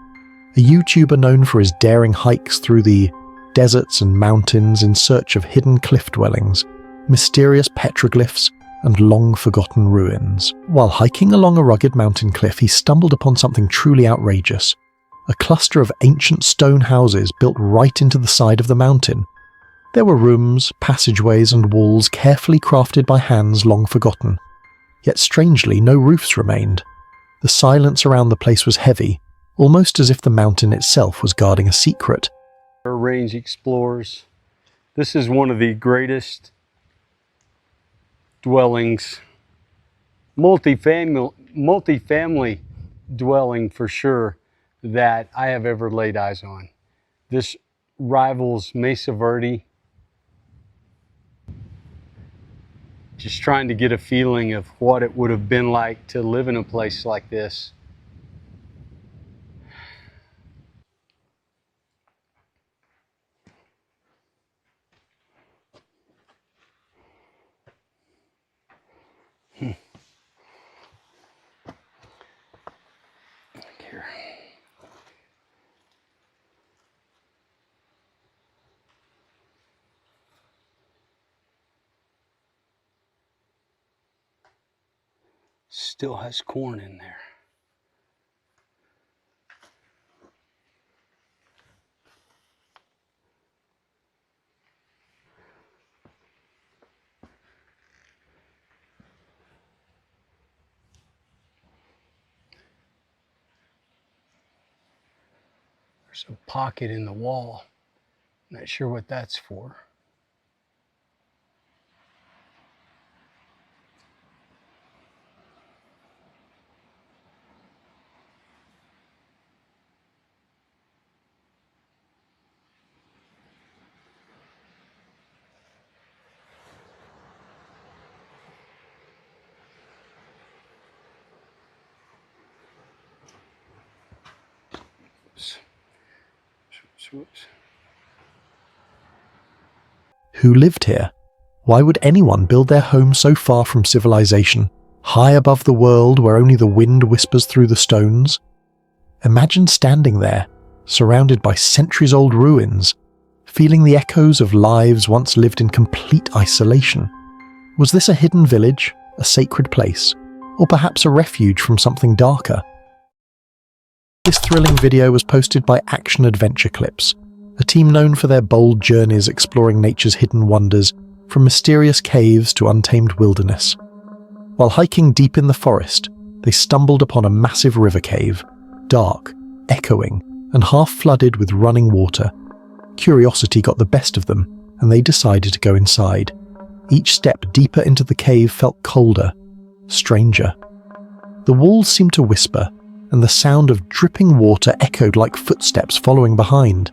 a YouTuber known for his daring hikes through the deserts and mountains in search of hidden cliff dwellings, mysterious petroglyphs, and long-forgotten ruins. While hiking along a rugged mountain cliff, he stumbled upon something truly outrageous. A cluster of ancient stone houses built right into the side of the mountain. There were rooms, passageways, and walls carefully crafted by hands long forgotten. Yet strangely, no roofs remained. The silence around the place was heavy, almost as if the mountain itself was guarding a secret. Range explorers. This is one of the greatest dwellings, multi-family dwelling for sure, that I have ever laid eyes on. This rivals Mesa Verde. Just trying to get a feeling of what it would have been like to live in a place like this. Here. Still has corn in there. There's a pocket in the wall. Not sure what that's for. Who lived here? Why would anyone build their home so far from civilization, high above the world where only the wind whispers through the stones? Imagine standing there, surrounded by centuries-old ruins, feeling the echoes of lives once lived in complete isolation. Was this a hidden village, a sacred place, or perhaps a refuge from something darker? This thrilling video was posted by Action Adventure Clips, a team known for their bold journeys exploring nature's hidden wonders, from mysterious caves to untamed wilderness. While hiking deep in the forest, they stumbled upon a massive river cave, dark, echoing, and half flooded with running water. Curiosity got the best of them, and they decided to go inside. Each step deeper into the cave felt colder, stranger. The walls seemed to whisper, and the sound of dripping water echoed like footsteps following behind.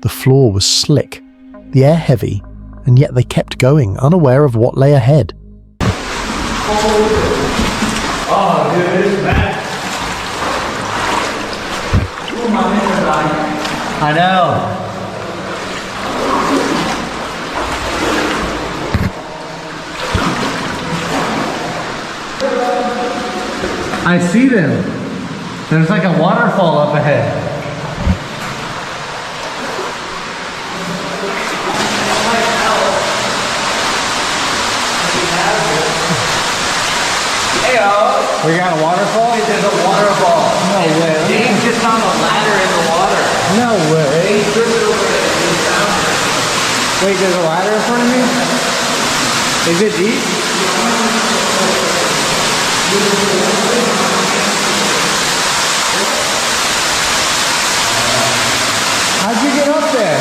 The floor was slick, the air heavy, and yet they kept going, unaware of what lay ahead. Oh, dude, it's bad. I know. I see them. There's like a waterfall up ahead. We got a waterfall? Wait, there's a waterfall. No way. Dave just found a ladder in the water. No way. Wait, there's a ladder in front of me? Is it deep? How'd you get up there?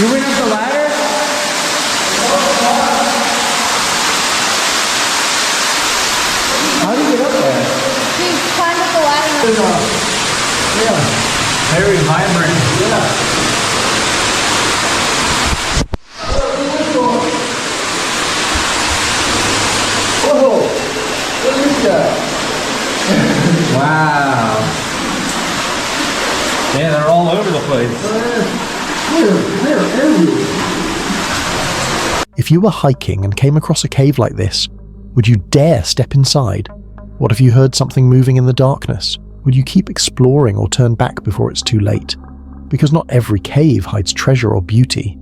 You went up the ladder? How did you get up there? He climbed up the ladder. Yeah. Very vibrant. Yeah. Whoa! Look at that! Wow. Yeah, they're all over the place. They're everywhere. If you were hiking and came across a cave like this, would you dare step inside? What if you heard something moving in the darkness? Would you keep exploring or turn back before it's too late? Because not every cave hides treasure or beauty.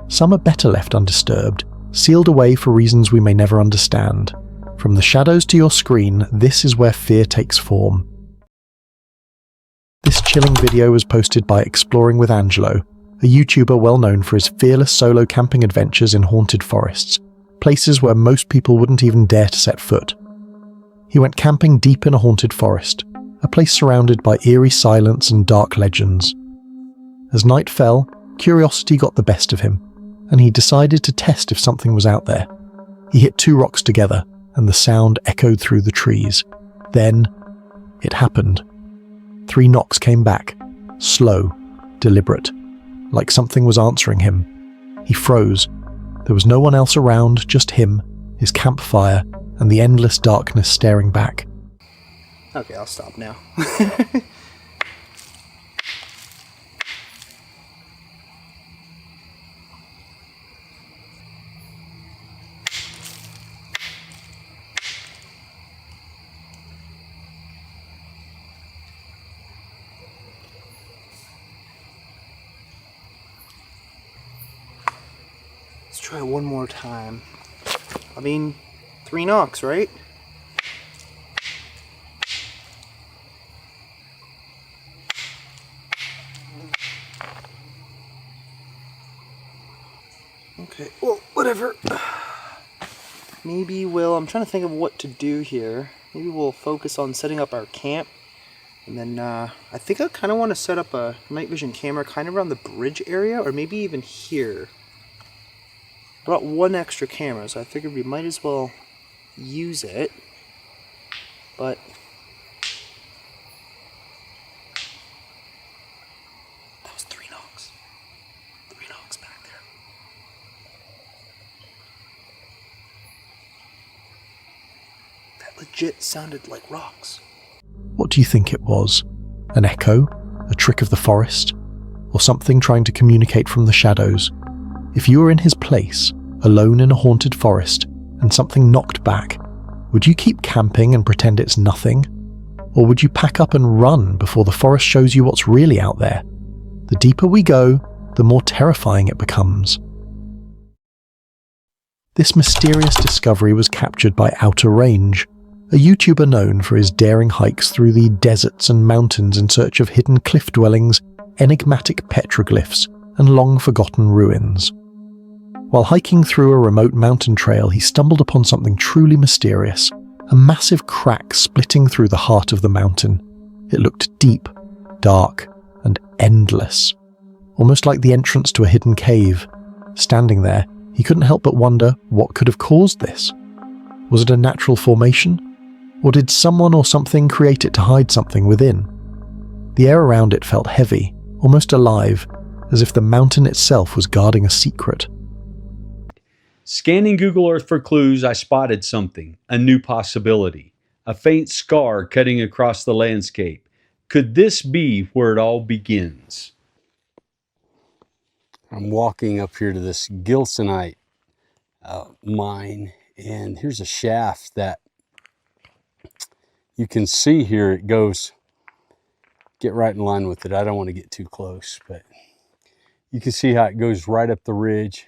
Some are better left undisturbed, sealed away for reasons we may never understand. From the shadows to your screen, this is where fear takes form. This chilling video was posted by Exploring with Angelo, a YouTuber well known for his fearless solo camping adventures in haunted forests, places where most people wouldn't even dare to set foot. He went camping deep in a haunted forest, a place surrounded by eerie silence and dark legends. As night fell, curiosity got the best of him, and he decided to test if something was out there. He hit 2 rocks together, and the sound echoed through the trees. Then, it happened. 3 knocks came back, slow, deliberate, like something was answering him. He froze. There was no one else around, just him, his campfire, and the endless darkness staring back. Okay, I'll stop now. Let's try one more time. I mean, 3 knocks, right? Okay, well, whatever. Maybe I'm trying to think of what to do here. Maybe we'll focus on setting up our camp. And then I think I kind of want to set up a night vision camera kind of around the bridge area, or maybe even here. Brought 1 extra camera, so I figured we might as well use it. But that was 3 knocks. 3 knocks back there. That legit sounded like rocks. What do you think it was? An echo? A trick of the forest? Or something trying to communicate from the shadows? If you were in his place, alone in a haunted forest, and something knocked back, would you keep camping and pretend it's nothing? Or would you pack up and run before the forest shows you what's really out there? The deeper we go, the more terrifying it becomes. This mysterious discovery was captured by Outer Range, a YouTuber known for his daring hikes through the deserts and mountains in search of hidden cliff dwellings, enigmatic petroglyphs, and long-forgotten ruins. While hiking through a remote mountain trail, he stumbled upon something truly mysterious, a massive crack splitting through the heart of the mountain. It looked deep, dark, and endless, almost like the entrance to a hidden cave. Standing there, he couldn't help but wonder what could have caused this. Was it a natural formation? Or did someone or something create it to hide something within? The air around it felt heavy, almost alive, as if the mountain itself was guarding a secret. Scanning Google Earth for clues, I spotted something, a new possibility, a faint scar cutting across the landscape. Could this be where it all begins? I'm walking up here to this gilsonite mine, and here's a shaft that you can see here. It goes, get right in line with it. I don't want to get too close, but you can see how it goes right up the ridge.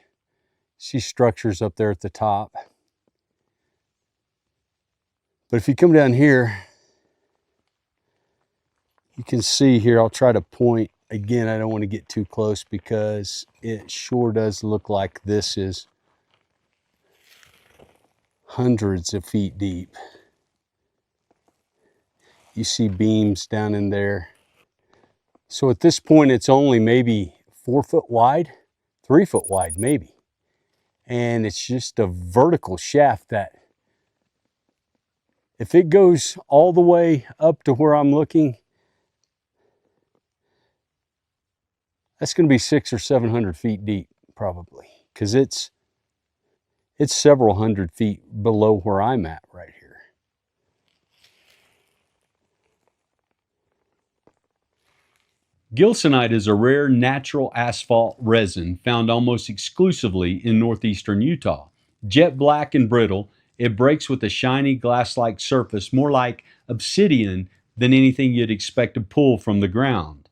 See structures up there at the top. But if you come down here, you can see here, I'll try to point. Again, I don't want to get too close because it sure does look like this is hundreds of feet deep. You see beams down in there. So at this point, it's only maybe 4 foot wide, 3 foot wide, maybe. And it's just a vertical shaft that if it goes all the way up to where I'm looking, that's going to be 600 or 700 feet deep, probably, because it's several hundred feet below where I'm at right here. Gilsonite is a rare natural asphalt resin found almost exclusively in northeastern Utah. Jet black and brittle, it breaks with a shiny glass-like surface, more like obsidian than anything you'd expect to pull from the ground.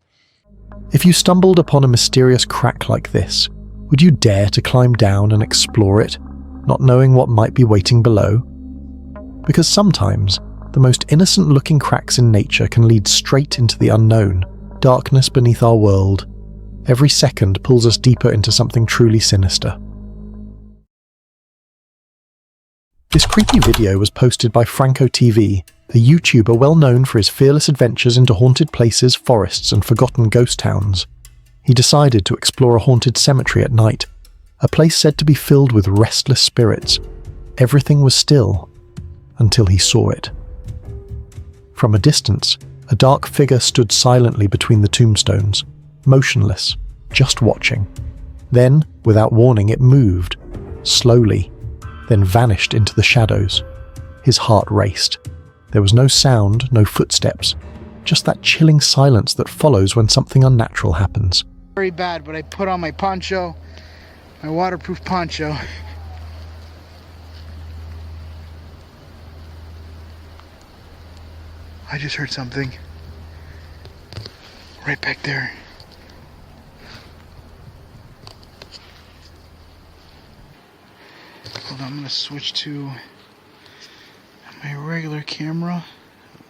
If you stumbled upon a mysterious crack like this, would you dare to climb down and explore it, not knowing what might be waiting below? Because sometimes, the most innocent-looking cracks in nature can lead straight into the unknown, darkness beneath our world. Every second pulls us deeper into something truly sinister. This creepy video was posted by Franco TV, a YouTuber well known for his fearless adventures into haunted places, forests, and forgotten ghost towns. He decided to explore a haunted cemetery at night, a place said to be filled with restless spirits. Everything was still, until he saw it. From a distance, a dark figure stood silently between the tombstones, motionless, just watching. Then, without warning, it moved, slowly, then vanished into the shadows. His heart raced. There was no sound, no footsteps, just that chilling silence that follows when something unnatural happens. Very bad, but I put on my poncho, my waterproof poncho. I just heard something right back there. Hold on, I'm gonna switch to my regular camera.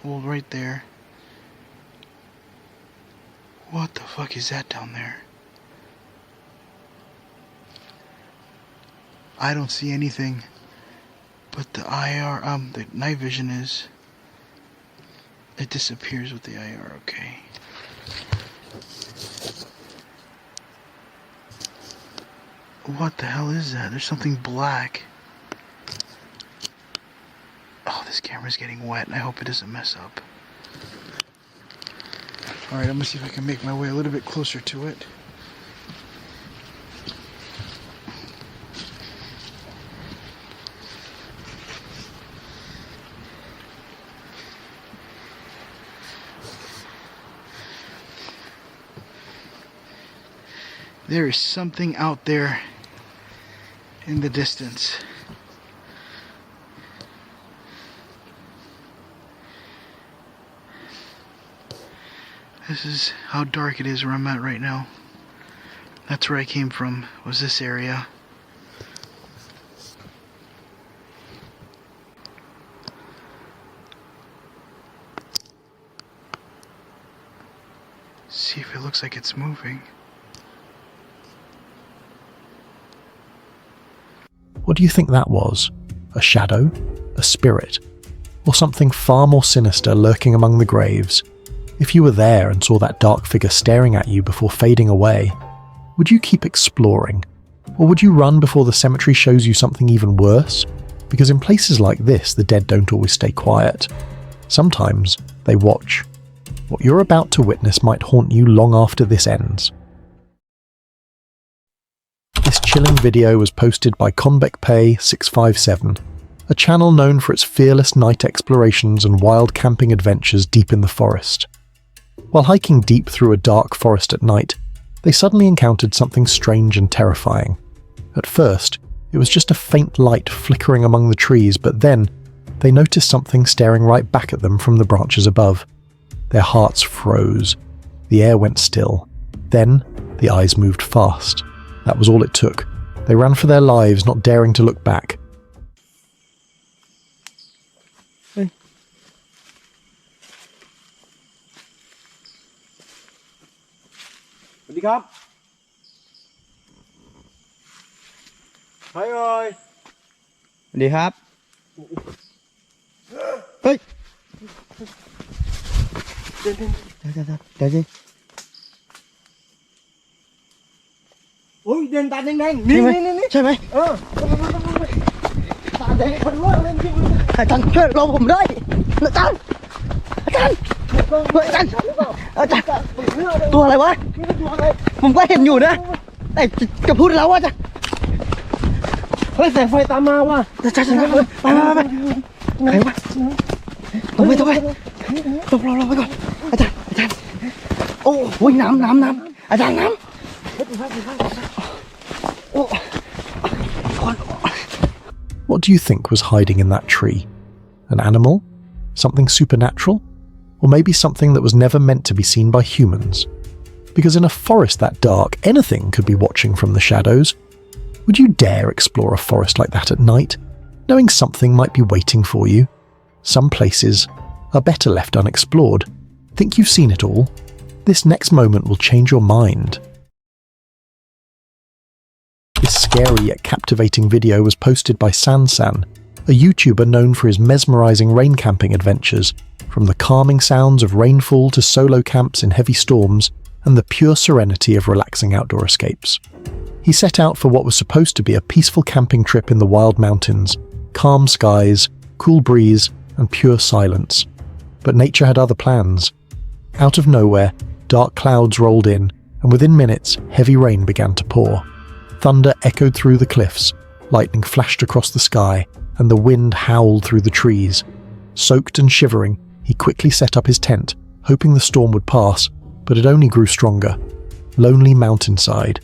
Hold right there. What the fuck is that down there? I don't see anything, but the the night vision is. It disappears with the IR, okay. What the hell is that? There's something black. Oh, this camera's getting wet and I hope it doesn't mess up. Alright, I'm gonna see if I can make my way a little bit closer to it. There is something out there in the distance. This is how dark it is where I'm at right now. That's where I came from, was this area. See if it looks like it's moving. What do you think that was? A shadow? A spirit? Or something far more sinister lurking among the graves? If you were there and saw that dark figure staring at you before fading away, would you keep exploring? Or would you run before the cemetery shows you something even worse? Because in places like this, the dead don't always stay quiet. Sometimes they watch. What you're about to witness might haunt you long after this ends. This chilling video was posted by ConbecPay657, a channel known for its fearless night explorations and wild camping adventures deep in the forest. While hiking deep through a dark forest at night, they suddenly encountered something strange and terrifying. At first, it was just a faint light flickering among the trees, but then they noticed something staring right back at them from the branches above. Their hearts froze. The air went still. Then, the eyes moved fast. That was all it took. They ran for their lives, not daring to look back. Hey, สวัสดีครับใครเอ่ย สวัสดีครับ เฮ้ย เดี๋ยวดิ โอ้ยเด่นตาแดงๆ ใช่ไหม นี่ ใช่ไหม ตาแดงคนว่าเล่นจริงเลย อาจารย์ช่วยรอผมด้วยอาจารย์อาจารย์อาจารย์ตัวอะไรวะ ผมก็เห็นอยู่นะ แต่จะพูดแล้วว่าจะ เฮ้ยแสงไฟตามมาว่ะ อาจารย์ไปใครวะต้องไปรอไปก่อนอาจารย์โอ้ยน้ำอาจารย์น้ำโอ้ What do you think was hiding in that tree? An animal? Something supernatural? Or maybe something that was never meant to be seen by humans? Because in a forest that dark, anything could be watching from the shadows. Would you dare explore a forest like that at night, knowing something might be waiting for you? Some places are better left unexplored. Think you've seen it all? This next moment will change your mind. This scary yet captivating video was posted by Sansan, a YouTuber known for his mesmerizing rain camping adventures, from the calming sounds of rainfall to solo camps in heavy storms and the pure serenity of relaxing outdoor escapes. He set out for what was supposed to be a peaceful camping trip in the wild mountains, calm skies, cool breeze, and pure silence. But nature had other plans. Out of nowhere, dark clouds rolled in, and within minutes, heavy rain began to pour. Thunder echoed through the cliffs, lightning flashed across the sky, and the wind howled through the trees. Soaked and shivering, he quickly set up his tent, hoping the storm would pass, but it only grew stronger. Lonely mountainside.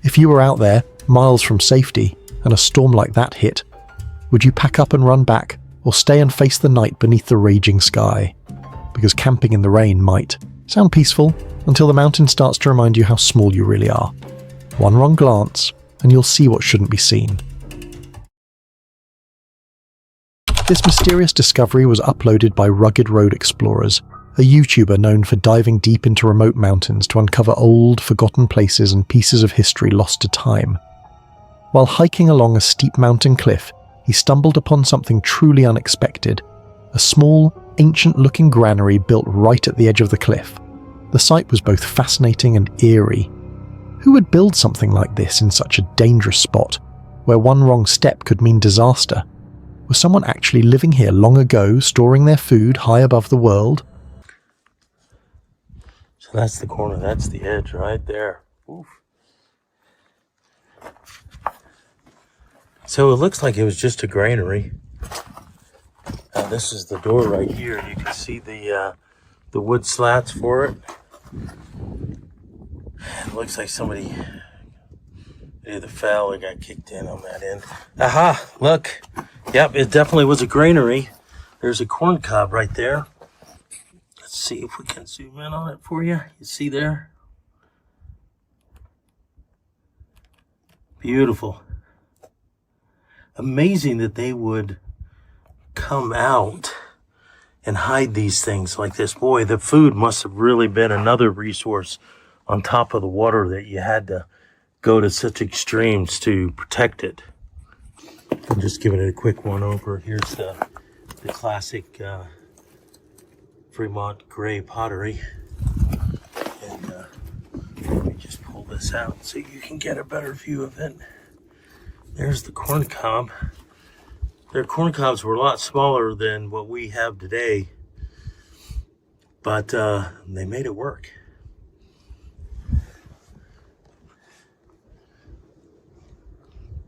If you were out there, miles from safety, and a storm like that hit, would you pack up and run back, or stay and face the night beneath the raging sky? Because camping in the rain might sound peaceful until the mountain starts to remind you how small you really are. One wrong glance, and you'll see what shouldn't be seen. This mysterious discovery was uploaded by Rugged Road Explorers, a YouTuber known for diving deep into remote mountains to uncover old, forgotten places and pieces of history lost to time. While hiking along a steep mountain cliff, he stumbled upon something truly unexpected, a small, ancient-looking granary built right at the edge of the cliff. The sight was both fascinating and eerie. Who would build something like this in such a dangerous spot, where one wrong step could mean disaster? Was someone actually living here long ago, storing their food high above the world? So that's the corner, that's the edge right there. Oof. So it looks like it was just a granary. This is the door right here. You can see the wood slats for it. It looks like somebody either fell or got kicked in on that end. Aha! Look. Yep, it definitely was a granary. There's a corn cob right there. Let's see if we can zoom in on it for you. You see there? Beautiful. Amazing that they would come out and hide these things like this. Boy, the food must have really been another resource on top of the water that you had to go to such extremes to protect it. I'm just giving it a quick one over. Here's the classic Fremont gray pottery. And let me just pull this out so you can get a better view of it. There's the corn cob. Their corn cobs were a lot smaller than what we have today, but they made it work.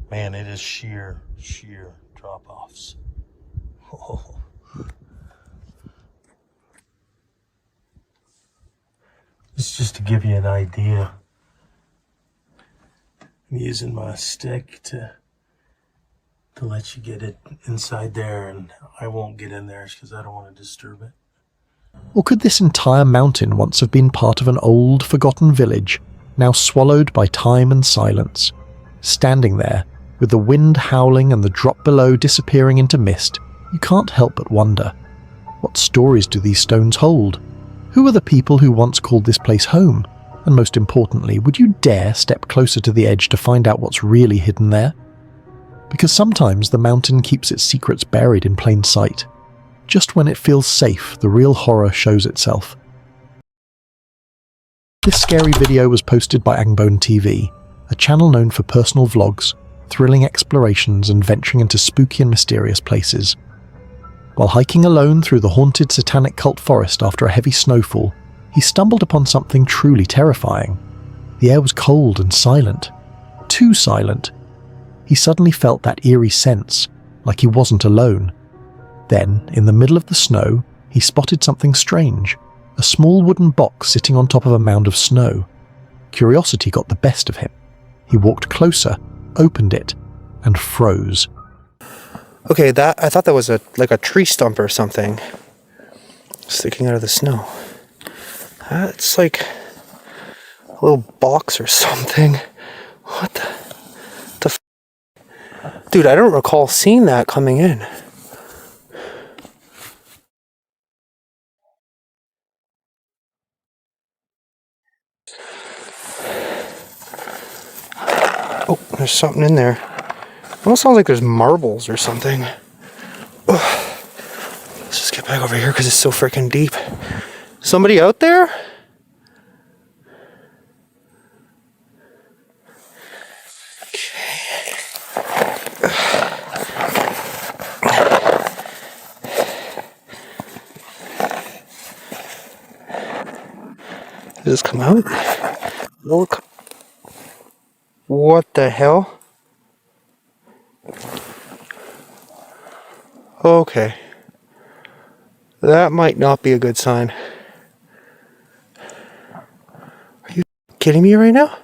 Man, it is sheer drop-offs. Oh. It's just to give you an idea. I'm using my stick to let you get it inside there, and I won't get in there because I don't want to disturb it. Or could this entire mountain once have been part of an old, forgotten village, now swallowed by time and silence? Standing there, with the wind howling and the drop below disappearing into mist, you can't help but wonder, what stories do these stones hold? Who are the people who once called this place home? And most importantly, would you dare step closer to the edge to find out what's really hidden there? Because sometimes the mountain keeps its secrets buried in plain sight. Just when it feels safe, the real horror shows itself. This scary video was posted by Angbone TV, a channel known for personal vlogs, thrilling explorations and venturing into spooky and mysterious places. While hiking alone through the haunted satanic cult forest after a heavy snowfall, he stumbled upon something truly terrifying. The air was cold and silent. Too silent. He suddenly felt that eerie sense, like he wasn't alone. Then, in the middle of the snow, he spotted something strange, a small wooden box sitting on top of a mound of snow. Curiosity got the best of him. He walked closer, opened it, and froze. Okay, I thought that was like a tree stump or something sticking out of the snow. It's like a little box or something. What the Dude, I don't recall seeing that coming in. Oh, there's something in there. It almost sounds like there's marbles or something. Ugh. Let's just get back over here because it's so freaking deep. Somebody out there? Did this come out? Look. What the hell? Okay. That might not be a good sign. Are you kidding me right now?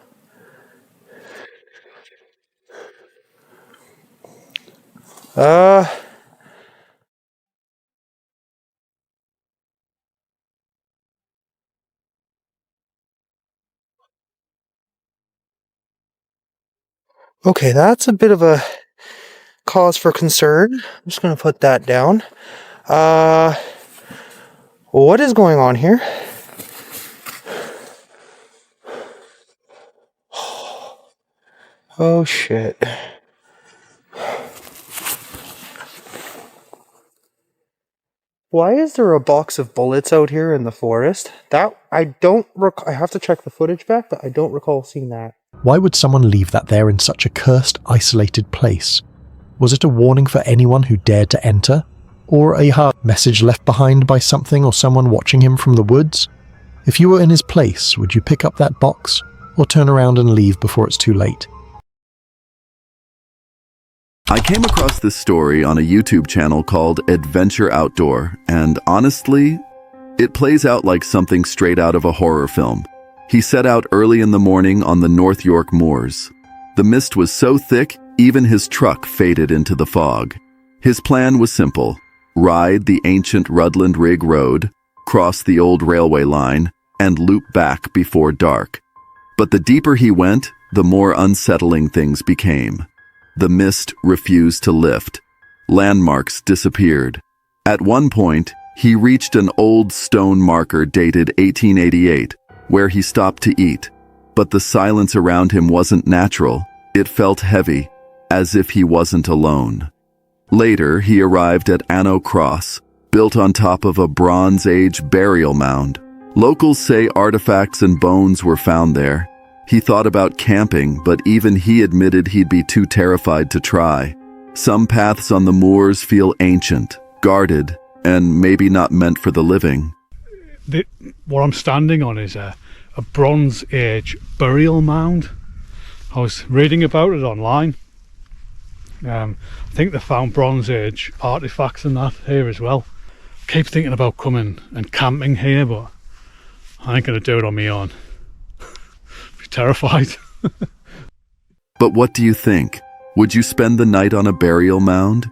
Okay, that's a bit of a cause for concern. I'm just gonna put that down. What is going on here? Oh shit. Why is there a box of bullets out here in the forest? That I have to check the footage back, but I don't recall seeing that. Why would someone leave that there in such a cursed, isolated place? Was it a warning for anyone who dared to enter? Or a message left behind by something or someone watching him from the woods? If you were in his place, would you pick up that box, or turn around and leave before it's too late? I came across this story on a YouTube channel called Adventure Outdoor, and honestly, it plays out like something straight out of a horror film. He set out early in the morning on the North York moors. The mist was so thick, even his truck faded into the fog. His plan was simple: ride the ancient Rutland Rig Road, cross the old railway line, and loop back before dark. But the deeper he went, the more unsettling things became. The mist refused to lift. Landmarks disappeared. At one point, he reached an old stone marker dated 1888, where he stopped to eat. But the silence around him wasn't natural. It felt heavy, as if he wasn't alone. Later, he arrived at Anno Cross, built on top of a Bronze Age burial mound. Locals say artifacts and bones were found there. He thought about camping, but even he admitted he'd be too terrified to try. Some paths on the moors feel ancient, guarded, and maybe not meant for the living. What I'm standing on is a Bronze Age burial mound. I was reading about it online. I think they found Bronze Age artifacts and that here as well. I keep thinking about coming and camping here, but I ain't gonna do it on my own. Terrified. But what do you think? Would you spend the night on a burial mound?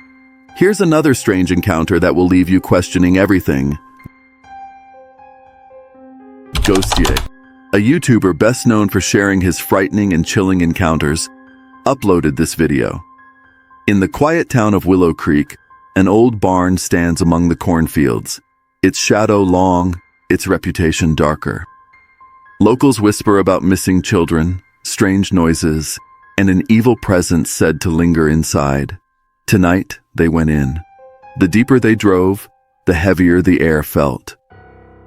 Here's another strange encounter that will leave you questioning everything. Ghostier, a YouTuber best known for sharing his frightening and chilling encounters, uploaded this video. In the quiet town of Willow Creek, an old barn stands among the cornfields, its shadow long, its reputation darker. Locals whisper about missing children, strange noises, and an evil presence said to linger inside. Tonight, they went in. The deeper they drove, the heavier the air felt.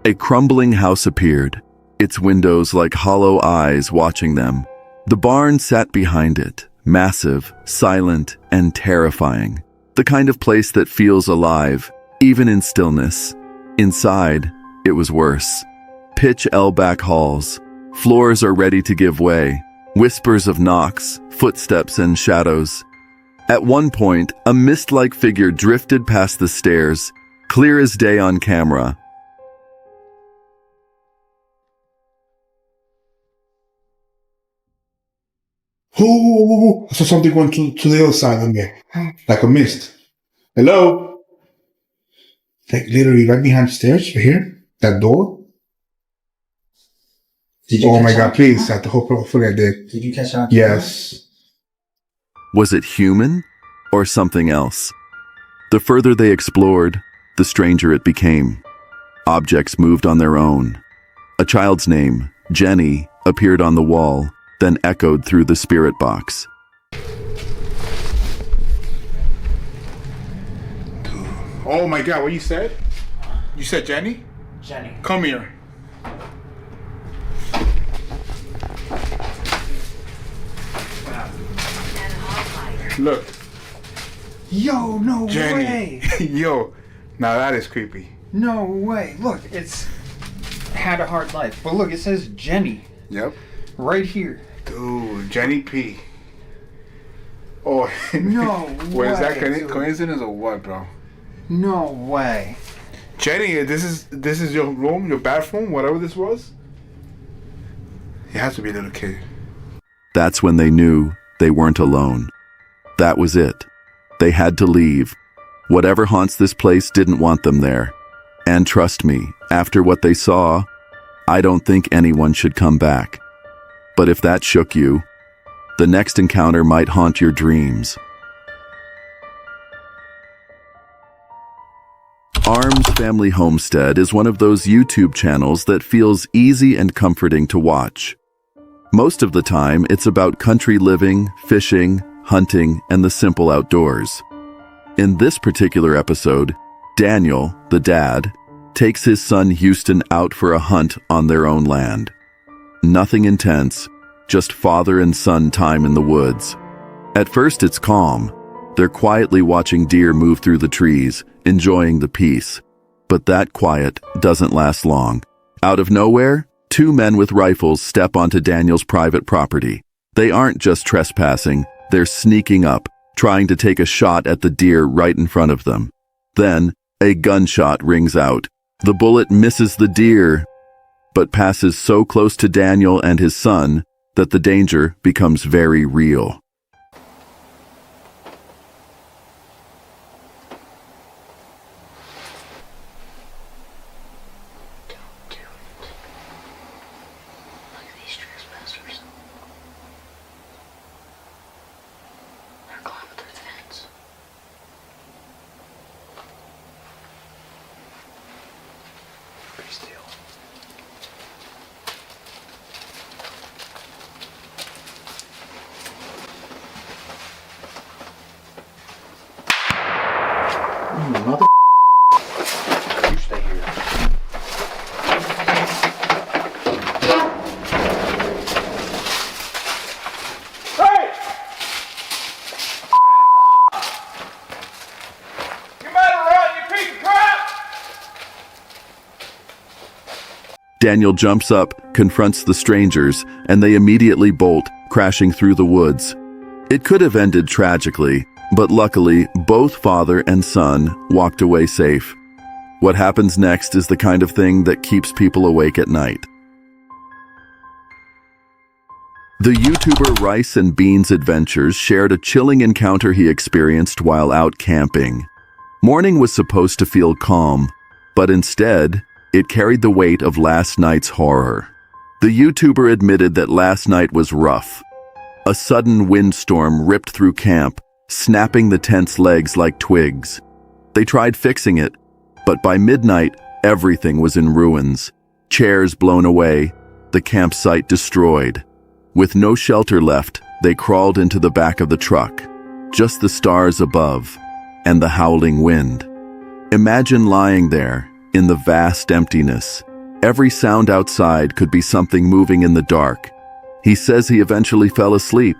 A crumbling house appeared, its windows like hollow eyes watching them. The barn sat behind it, massive, silent, and terrifying. The kind of place that feels alive, even in stillness. Inside, it was worse. Pitch L-back halls. Floors are ready to give way. Whispers of knocks, footsteps, and shadows. At one point, a mist-like figure drifted past the stairs, clear as day on camera. Oh, I saw something going to the other side of me, like a mist. Hello? Like literally right behind the stairs, right here, that door. Oh my God, please, hopefully I did. Did you catch on? Yes. Was it human or something else? The further they explored, the stranger it became. Objects moved on their own. A child's name, Jenny, appeared on the wall, then echoed through the spirit box. Oh my God, what you said? You said Jenny? Jenny. Come here. Look. Yo, no Jenny. way. Yo, now that is creepy. No way. Look, it's had a hard life. But look, it says Jenny. Yep. Right here. Dude, Jenny P. Oh. No way. Was that dude. coincidence or what, bro? No way. Jenny, this is your room, your bathroom, whatever this was? It has to be a little kid. That's when they knew they weren't alone. That was it. They had to leave. Whatever haunts this place didn't want them there. And trust me, after what they saw, I don't think anyone should come back. But if that shook you, the next encounter might haunt your dreams. Arms Family Homestead is one of those YouTube channels that feels easy and comforting to watch. Most of the time, it's about country living, fishing, hunting, and the simple outdoors. In this particular episode, Daniel, the dad, takes his son Houston out for a hunt on their own land. Nothing intense, just father and son time in the woods. At first it's calm. They're quietly watching deer move through the trees, enjoying the peace. But that quiet doesn't last long. Out of nowhere, two men with rifles step onto Daniel's private property. They aren't just trespassing, they're sneaking up, trying to take a shot at the deer right in front of them. Then, a gunshot rings out. The bullet misses the deer, but passes so close to Daniel and his son that the danger becomes very real. Mother. You stay here. Hey! You better run, you piece of crap! Daniel jumps up, confronts the strangers, and they immediately bolt, crashing through the woods. It could have ended tragically, but luckily, both father and son walked away safe. What happens next is the kind of thing that keeps people awake at night. The YouTuber Rice and Beans Adventures shared a chilling encounter he experienced while out camping. Morning was supposed to feel calm, but instead, it carried the weight of last night's horror. The YouTuber admitted that last night was rough. A sudden windstorm ripped through camp, snapping the tent's legs like twigs. They tried fixing it, but by midnight, everything was in ruins. Chairs blown away, the campsite destroyed. With no shelter left, they crawled into the back of the truck. Just the stars above, and the howling wind. Imagine lying there, in the vast emptiness. Every sound outside could be something moving in the dark. He says he eventually fell asleep.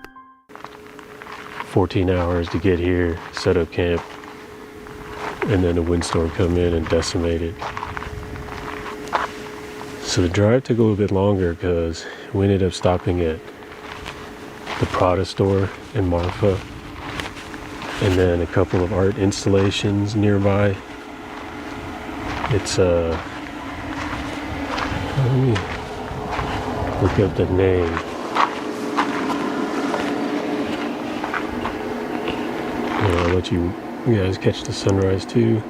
14 hours to get here, set up camp, and then a windstorm come in and decimate it. So the drive took a little bit longer because we ended up stopping at the Prada store in Marfa, and then a couple of art installations nearby. It's let me look up the name. I'll let you guys catch the sunrise too.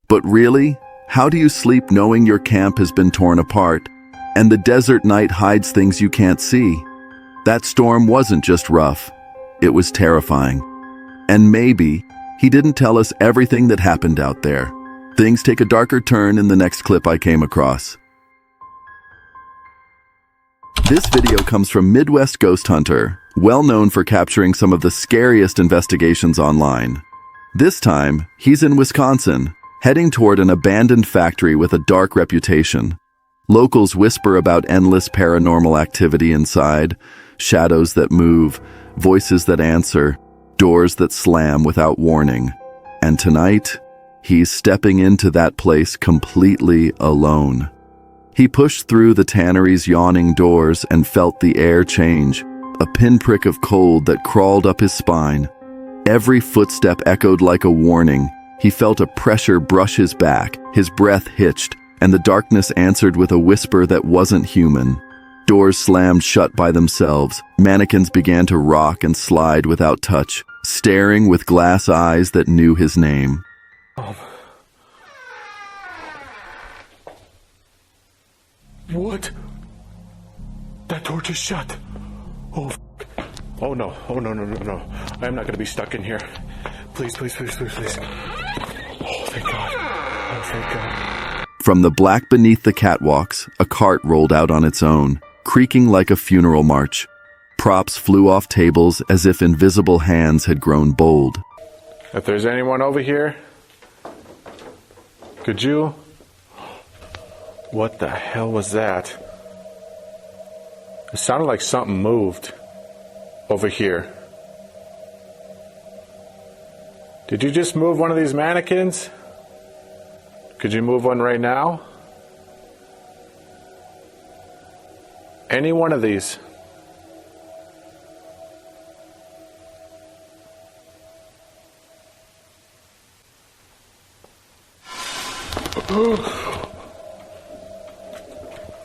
But really, how do you sleep knowing your camp has been torn apart, and the desert night hides things you can't see? That storm wasn't just rough, it was terrifying. And maybe he didn't tell us everything that happened out there. Things take a darker turn in the next clip I came across. This video comes from Midwest Ghost Hunter, well known for capturing some of the scariest investigations online. This time, he's in Wisconsin, heading toward an abandoned factory with a dark reputation. Locals whisper about endless paranormal activity inside, shadows that move, voices that answer, doors that slam without warning. And tonight, he's stepping into that place completely alone. He pushed through the tannery's yawning doors and felt the air change, a pinprick of cold that crawled up his spine. Every footstep echoed like a warning. He felt a pressure brush his back, his breath hitched, and the darkness answered with a whisper that wasn't human. Doors slammed shut by themselves. Mannequins began to rock and slide without touch, staring with glass eyes that knew his name. What? That door just shut. Oh, oh no. Oh, no. I am not going to be stuck in here. Please. Oh, thank God. Oh, thank God. From the black beneath the catwalks, a cart rolled out on its own, creaking like a funeral march. Props flew off tables as if invisible hands had grown bold. If there's anyone over here, could you? What the hell was that? It sounded like something moved. over here. Did you just move one of these mannequins? Could you move one right now? Any one of these.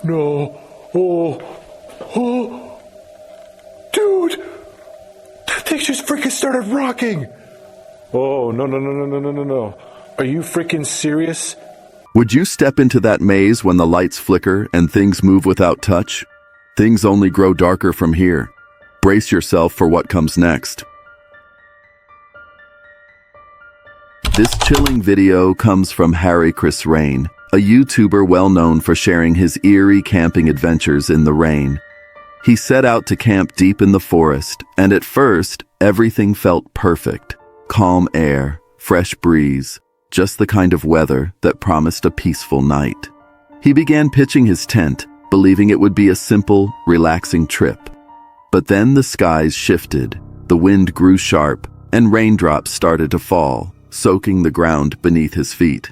No. Oh. Dude! That thing just freaking started rocking! Oh, no. Are you freaking serious? Would you step into that maze when the lights flicker and things move without touch? Things only grow darker from here. Brace yourself for what comes next. This chilling video comes from Harry Chris Rain, a YouTuber well known for sharing his eerie camping adventures in the rain. He set out to camp deep in the forest, and at first, everything felt perfect. Calm air, fresh breeze, just the kind of weather that promised a peaceful night. He began pitching his tent, believing it would be a simple, relaxing trip. But then the skies shifted, the wind grew sharp, and raindrops started to fall, soaking the ground beneath his feet.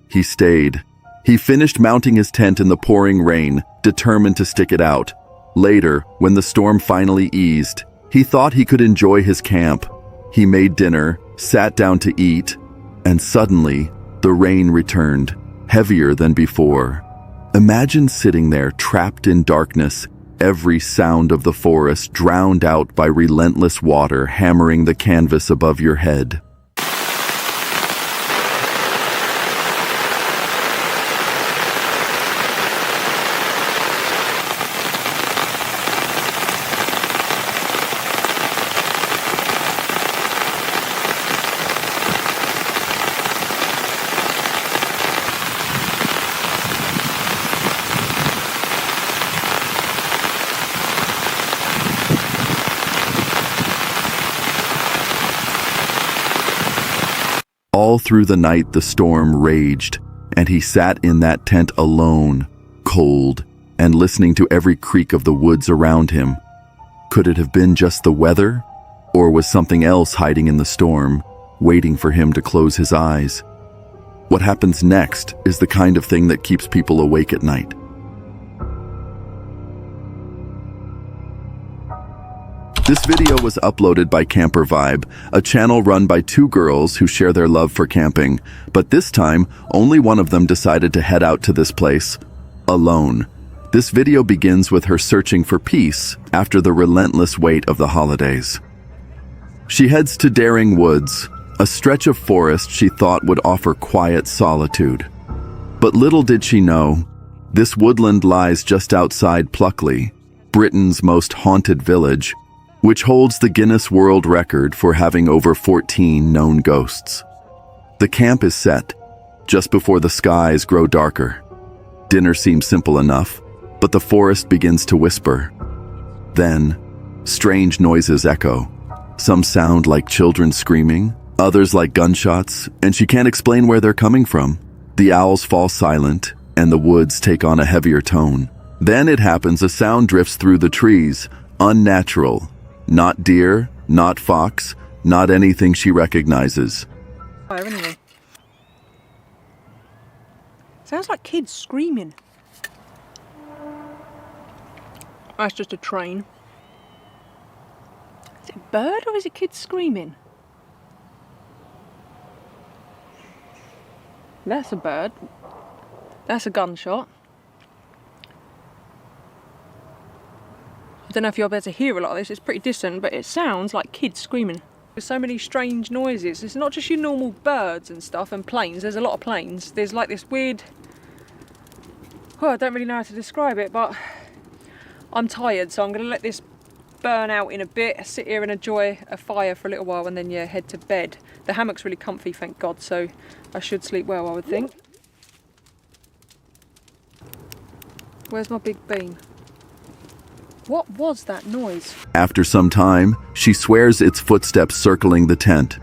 He stayed. He finished mounting his tent in the pouring rain, determined to stick it out. Later, when the storm finally eased, he thought he could enjoy his camp. He made dinner, sat down to eat, and suddenly, the rain returned, heavier than before. Imagine sitting there trapped in darkness, every sound of the forest drowned out by relentless water hammering the canvas above your head. All through the night the storm raged, and he sat in that tent alone, cold, and listening to every creak of the woods around him. Could it have been just the weather, or was something else hiding in the storm, waiting for him to close his eyes? What happens next is the kind of thing that keeps people awake at night. This video was uploaded by Camper Vibe, a channel run by two girls who share their love for camping, but this time, only one of them decided to head out to this place, alone. This video begins with her searching for peace after the relentless weight of the holidays. She heads to Daring Woods, a stretch of forest she thought would offer quiet solitude. But little did she know, this woodland lies just outside Pluckley, Britain's most haunted village, which holds the Guinness World Record for having over 14 known ghosts. The camp is set, just before the skies grow darker. Dinner seems simple enough, but the forest begins to whisper. Then, strange noises echo. Some sound like children screaming, others like gunshots, and she can't explain where they're coming from. The owls fall silent, and the woods take on a heavier tone. Then it happens, a sound drifts through the trees, unnatural. Not deer, not fox, not anything she recognizes. Anyway. Sounds like kids screaming. That's just a train. Is it a bird or is it kids screaming? That's a bird. That's a gunshot. I don't know if you'll be able to hear a lot of this, it's pretty distant, but it sounds like kids screaming. There's so many strange noises. It's not just your normal birds and stuff and planes, there's a lot of planes. There's like this weird, well, I don't really know how to describe it, but I'm tired, so I'm going to let this burn out in a bit, sit here and enjoy a fire for a little while and then, yeah, head to bed. The hammock's really comfy, thank God, so I should sleep well, I would think. Where's my big bean? What was that noise? After some time, she swears it's footsteps circling the tent.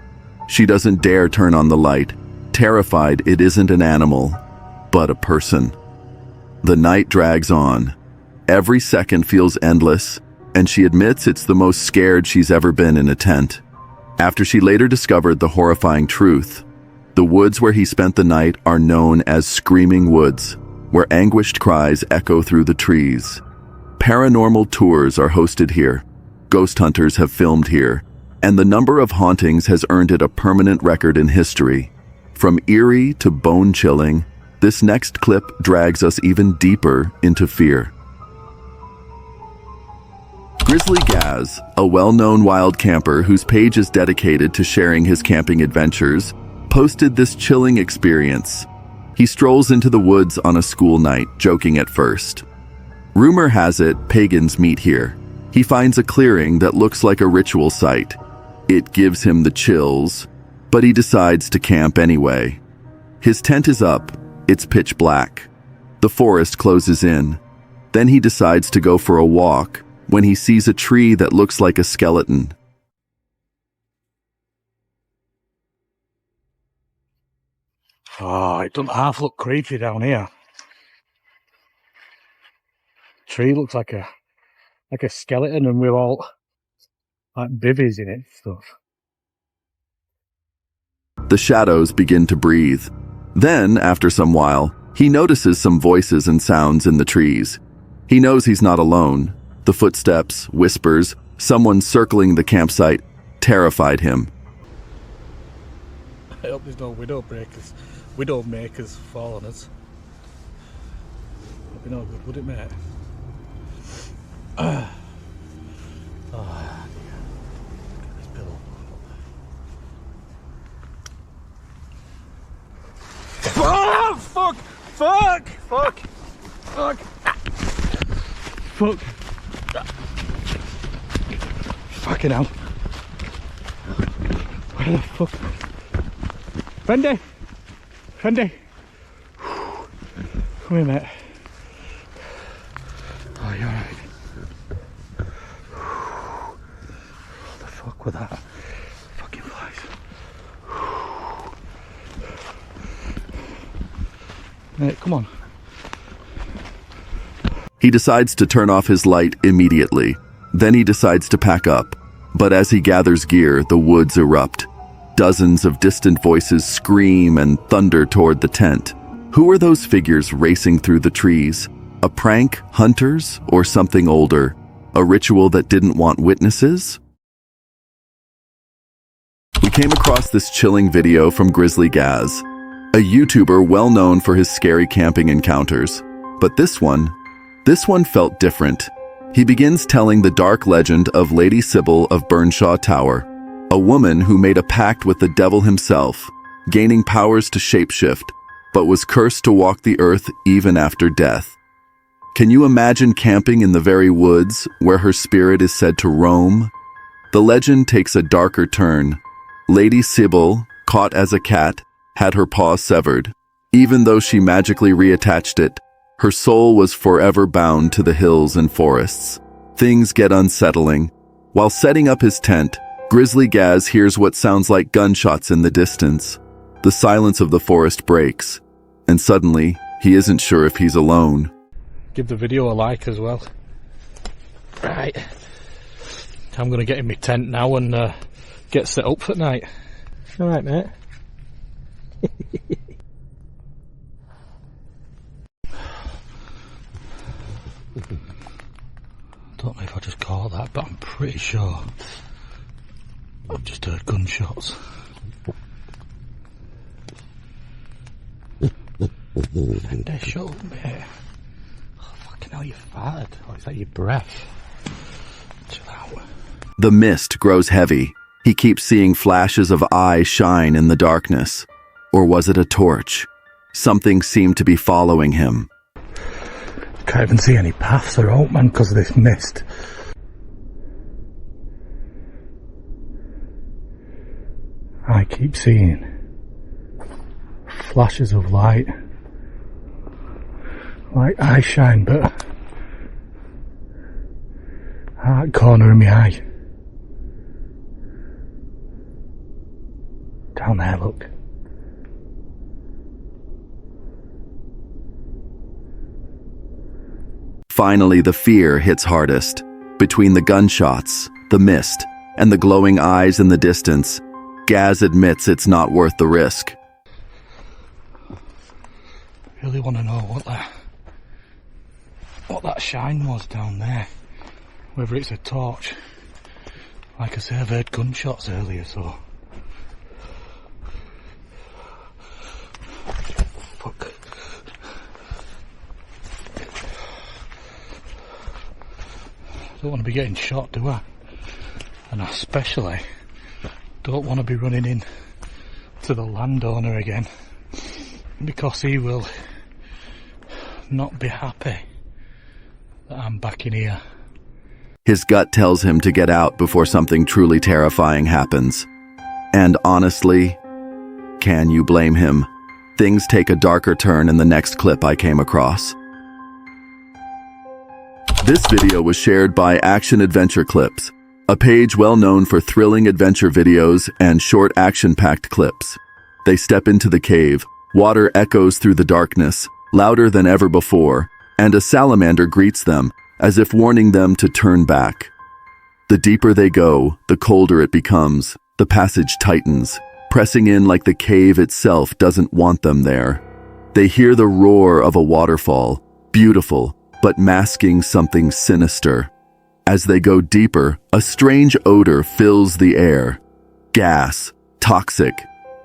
She doesn't dare turn on the light, terrified it isn't an animal, but a person. The night drags on. Every second feels endless, and she admits it's the most scared she's ever been in a tent. After she later discovered the horrifying truth, the woods where he spent the night are known as Screaming Woods, where anguished cries echo through the trees. Paranormal tours are hosted here. Ghost hunters have filmed here, and the number of hauntings has earned it a permanent record in history. From eerie to bone-chilling, this next clip drags us even deeper into fear. Grizzly Gaz, a well-known wild camper whose page is dedicated to sharing his camping adventures, posted this chilling experience. He strolls into the woods on a school night, joking at first. Rumor has it pagans meet here. He finds a clearing that looks like a ritual site. It gives him the chills, but he decides to camp anyway. His tent is up. It's pitch black. The forest closes in. Then he decides to go for a walk when he sees a tree that looks like a skeleton. Oh, it doesn't half look creepy down here. Tree looks like a skeleton, and we're all like bivvies in it and stuff. The shadows begin to breathe. Then, after some while, he notices some voices and sounds in the trees. He knows he's not alone. The footsteps, whispers, someone circling the campsite terrified him. I hope there's no widowmakers fall on us. That'd be no good, would it, mate? Oh, dear. Get this pillow. Oh, fuck! Fuck! Fuck! Fuck! Fuck! Fucking hell. Where the fuck? Fendi! Fendi! Come here, mate. Oh, you're alright. What the fuck was that? Fucking flies. Mate, come on. He decides to turn off his light immediately. Then he decides to pack up. But as he gathers gear, the woods erupt. Dozens of distant voices scream and thunder toward the tent. Who are those figures racing through the trees? A prank, hunters, or something older? A ritual that didn't want witnesses? We came across this chilling video from Grizzly Gaz, a YouTuber well known for his scary camping encounters. But this one felt different. He begins telling the dark legend of Lady Cibil of Burnshaw Tower, a woman who made a pact with the devil himself, gaining powers to shapeshift, but was cursed to walk the earth even after death. Can you imagine camping in the very woods where her spirit is said to roam? The legend takes a darker turn. Lady Cibil, caught as a cat, had her paw severed. Even though she magically reattached it, her soul was forever bound to the hills and forests. Things get unsettling. While setting up his tent, Grizzly Gaz hears what sounds like gunshots in the distance. The silence of the forest breaks, and suddenly, he isn't sure if he's alone. Give the video a like as well. Right. I'm going to get in my tent now and get set up for night. Alright, mate. Don't know if I just caught that, but I'm pretty sure I've just heard gunshots. And they showed me. Oh, fucking hell, you farted. Or is that your breath? Chill out. The mist grows heavy. He keeps seeing flashes of eyes shine in the darkness. Or was it a torch? Something seemed to be following him. Can't even see any paths or out, man, because of this mist. I keep seeing flashes of light, like eye shine, but that corner of my eye. Down there, look. Finally, the fear hits hardest. Between the gunshots, the mist, and the glowing eyes in the distance, Gaz admits it's not worth the risk. Really want to know what that shine was down there. Whether it's a torch. Like I say, I've heard gunshots earlier, so... Fuck. Don't want to be getting shot, do I? And I especially don't want to be running in to the landowner again, because he will not be happy that I'm back in here. His gut tells him to get out before something truly terrifying happens. And honestly, can you blame him? Things take a darker turn in the next clip I came across. This video was shared by Action Adventure Clips, a page well known for thrilling adventure videos and short action-packed clips. They step into the cave, water echoes through the darkness, louder than ever before, and a salamander greets them, as if warning them to turn back. The deeper they go, the colder it becomes. The passage tightens, pressing in like the cave itself doesn't want them there. They hear the roar of a waterfall, beautiful, but masking something sinister. As they go deeper, a strange odor fills the air. Gas, toxic.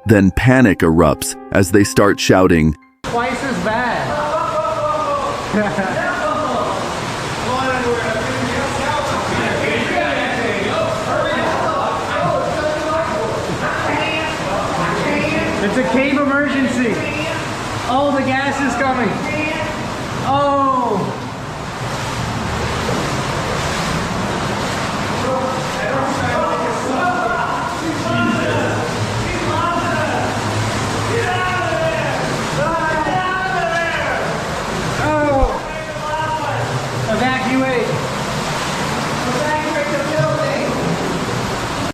Then panic erupts as they start shouting, Twice as bad. It's a cave emergency. Oh, the gas is coming. Oh.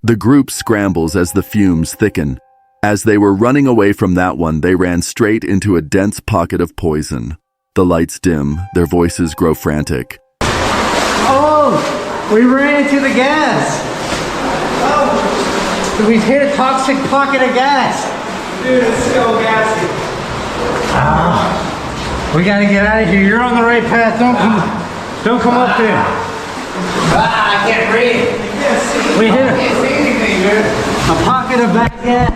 The group scrambles as the fumes thicken. As they were running away from that one, they ran straight into a dense pocket of poison. The lights dim, their voices grow frantic. Oh, we ran into the gas. Oh, we've hit a toxic pocket of gas. Dude, it's so gassy. We gotta get out of here. You're on the right path. Don't come up there. I can't breathe. We hit a pocket of bad gas.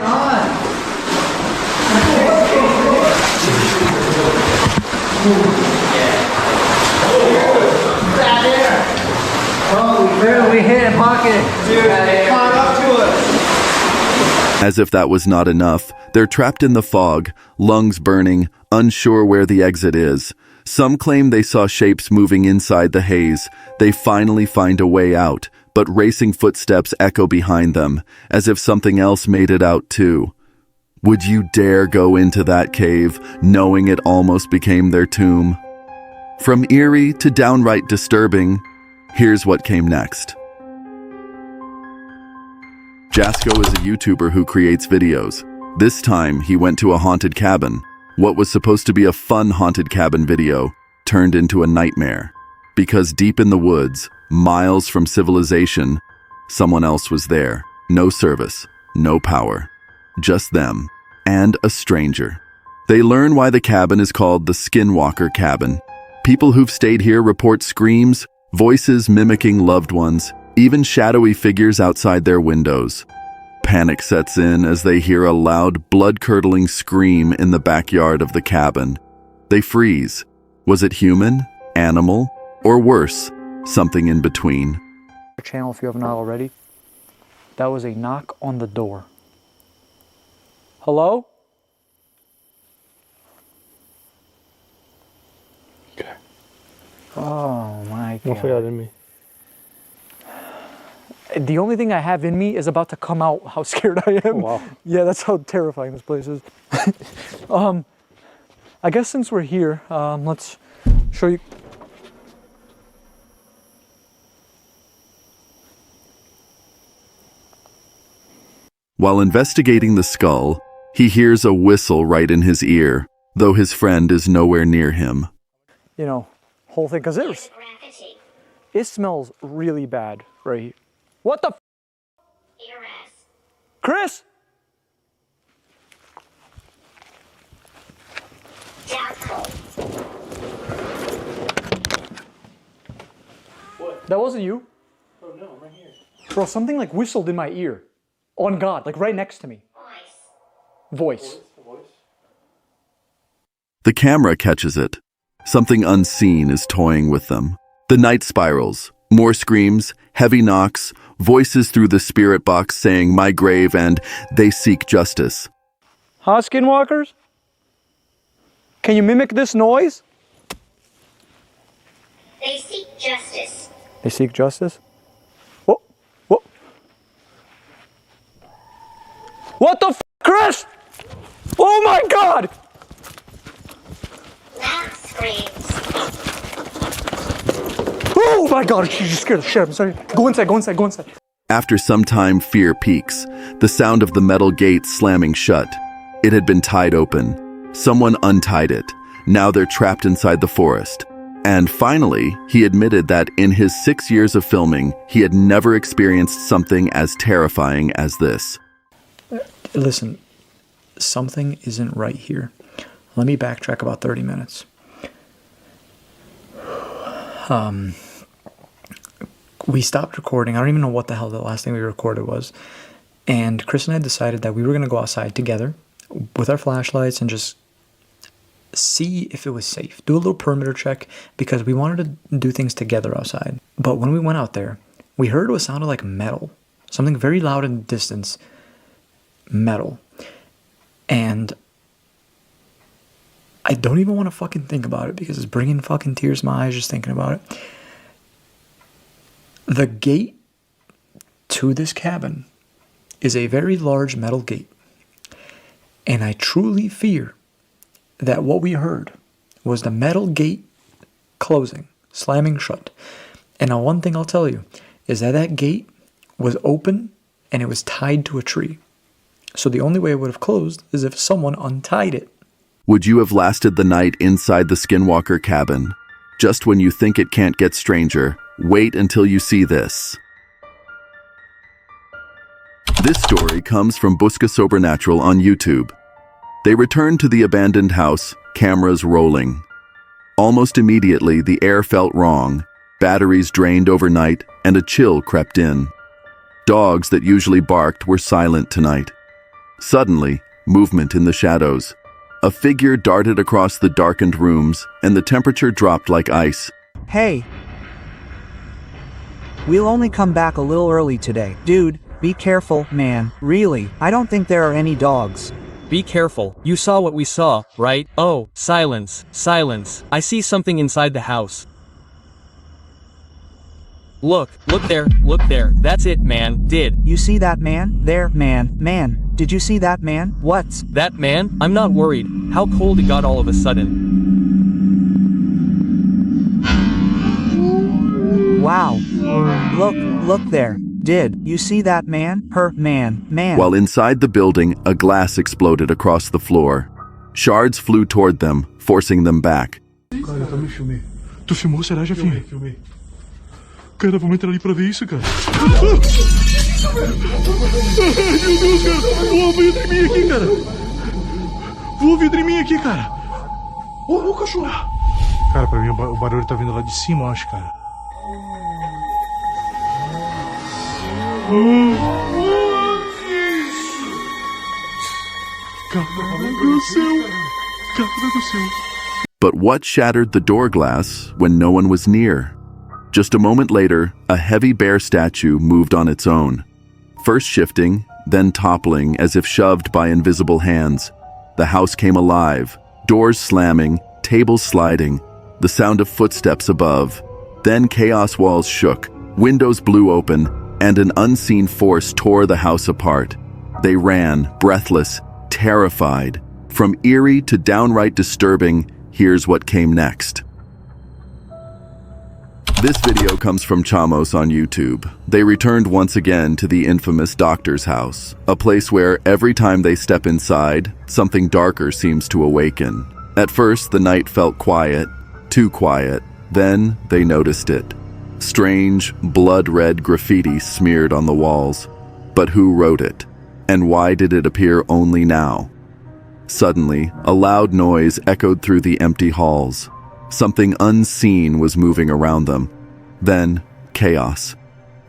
Oh, we hit a pocket. Dude, they caught up to us. As if that was not enough, they're trapped in the fog, lungs burning, unsure where the exit is. Some claim they saw shapes moving inside the haze. They finally find a way out, but racing footsteps echo behind them, as if something else made it out too. Would you dare go into that cave, knowing it almost became their tomb? From eerie to downright disturbing, here's what came next. Jasko is a YouTuber who creates videos. This time, he went to a haunted cabin. What was supposed to be a fun haunted cabin video turned into a nightmare. Because deep in the woods, miles from civilization, someone else was there. No service, no power. Just them, and a stranger. They learn why the cabin is called the Skinwalker cabin. People who've stayed here report screams, voices mimicking loved ones, even shadowy figures outside their windows. Panic sets in as they hear a loud, blood-curdling scream in the backyard of the cabin. They freeze. Was it human, animal, or worse, something in between? Channel if you have not already. That was a knock on the door. Hello? Okay. Oh my god. What I got in me? The only thing I have in me is about to come out. How scared I am. Oh, wow. Yeah, that's how terrifying this place is. I guess since we're here, let's show you. While investigating the skull, he hears a whistle right in his ear, though his friend is nowhere near him. You know, whole thing, because It smells really bad right here. What the Chris? What? That wasn't you? Oh no, I'm right here. Bro, something like whistled in my ear. On God, like right next to me. Voice. The camera catches it. Something unseen is toying with them. The night spirals. More screams, heavy knocks, voices through the spirit box saying "my grave" and "they seek justice." Huh, Skinwalkers? Can you mimic this noise? They seek justice. They seek justice? Whoa, whoa. What the f, Chris? Oh my God! Loud screams. Oh my God, she just scared the shit out of me. Sorry. Go inside, go inside, go inside. After some time, fear peaks. The sound of the metal gate slamming shut. It had been tied open. Someone untied it. Now they're trapped inside the forest. And finally, he admitted that in his 6 years of filming, he had never experienced something as terrifying as this. Listen, something isn't right here. Let me backtrack about 30 minutes. We stopped recording. I don't even know what the hell the last thing we recorded was. And Chris and I decided that we were going to go outside together with our flashlights and just see if it was safe. Do a little perimeter check because we wanted to do things together outside. But when we went out there, we heard what sounded like metal. Something very loud in the distance. Metal. And I don't even want to fucking think about it because it's bringing fucking tears to my eyes just thinking about it. The gate to this cabin is a very large metal gate. And I truly fear that what we heard was the metal gate closing, slamming shut. And now one thing I'll tell you is that that gate was open and it was tied to a tree. So the only way it would have closed is if someone untied it. Would you have lasted the night inside the Skinwalker cabin? Just when you think it can't get stranger, wait until you see this. This story comes from Busca Sobrenatural on YouTube. They returned to the abandoned house, cameras rolling. Almost immediately, the air felt wrong, batteries drained overnight, and a chill crept in. Dogs that usually barked were silent tonight. Suddenly, movement in the shadows. A figure darted across the darkened rooms, and the temperature dropped like ice. Hey. We'll only come back a little early today. Dude, be careful, man. Really, I don't think there are any dogs. Be careful. You saw what we saw, right? Oh, silence, silence. I see something inside the house. Look there, look there. That's it, man. Did you see that man? There, man. Did you see that man? What's that man? I'm not worried. How cold it got all of a sudden. Wow. Look there. Did you see that man? Her man. While inside the building, a glass exploded across the floor. Shards flew toward them, forcing them back. Cara, eu também filmei. Tu filmou? Será? Já filmei. Cara, vamos entrar ali pra ver isso, cara. Ai, meu Deus, cara. Vou ouvir em mim aqui, cara. Vou ouvir em mim aqui, cara. Ô, cachorro. Cara, pra mim o barulho tá vindo lá de cima, eu acho, cara. But what shattered the door glass when no one was near? Just a moment later, a heavy bear statue moved on its own. First shifting, then toppling as if shoved by invisible hands. The house came alive, doors slamming, tables sliding, the sound of footsteps above. Then chaos walls shook, windows blew open, and an unseen force tore the house apart. They ran, breathless, terrified. From eerie to downright disturbing, here's what came next. This video comes from Chamos on YouTube. They returned once again to the infamous doctor's house, a place where every time they step inside, something darker seems to awaken. At first, the night felt quiet, too quiet. Then they noticed it. Strange, blood-red graffiti smeared on the walls. But who wrote it? And why did it appear only now? Suddenly, a loud noise echoed through the empty halls. Something unseen was moving around them. Then, chaos.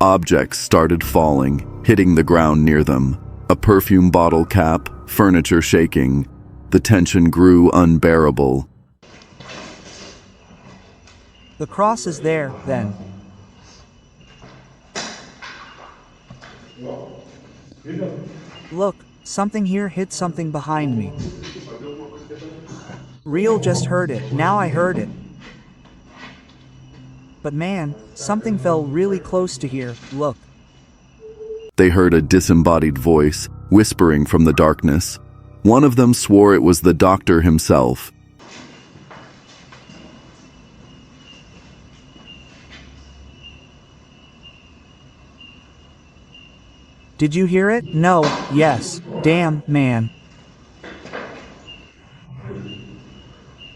Objects started falling, hitting the ground near them. A perfume bottle cap, furniture shaking. The tension grew unbearable. The cross is there, then. Look, something here hit something behind me. Real just heard it, now I heard it. But man, something fell really close to here, look. They heard a disembodied voice, whispering from the darkness. One of them swore it was the doctor himself. Did you hear it? No, yes, damn, man.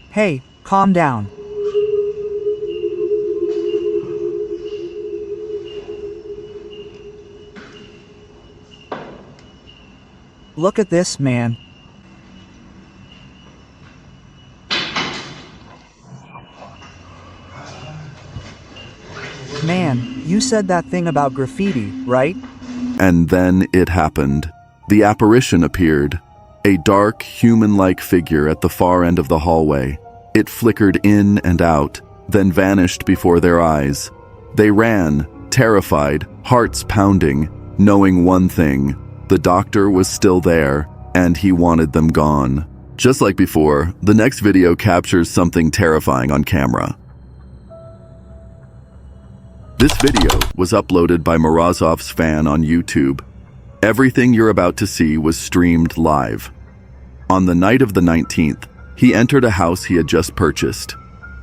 Hey, calm down. Look at this, man. Man, you said that thing about graffiti, right? And then it happened. The apparition appeared. A dark, human-like figure at the far end of the hallway. It flickered in and out, then vanished before their eyes. They ran, terrified, hearts pounding, knowing one thing. The doctor was still there, and he wanted them gone. Just like before, the next video captures something terrifying on camera. This video was uploaded by Morozov's fan on YouTube. Everything you're about to see was streamed live. On the night of the 19th, he entered a house he had just purchased.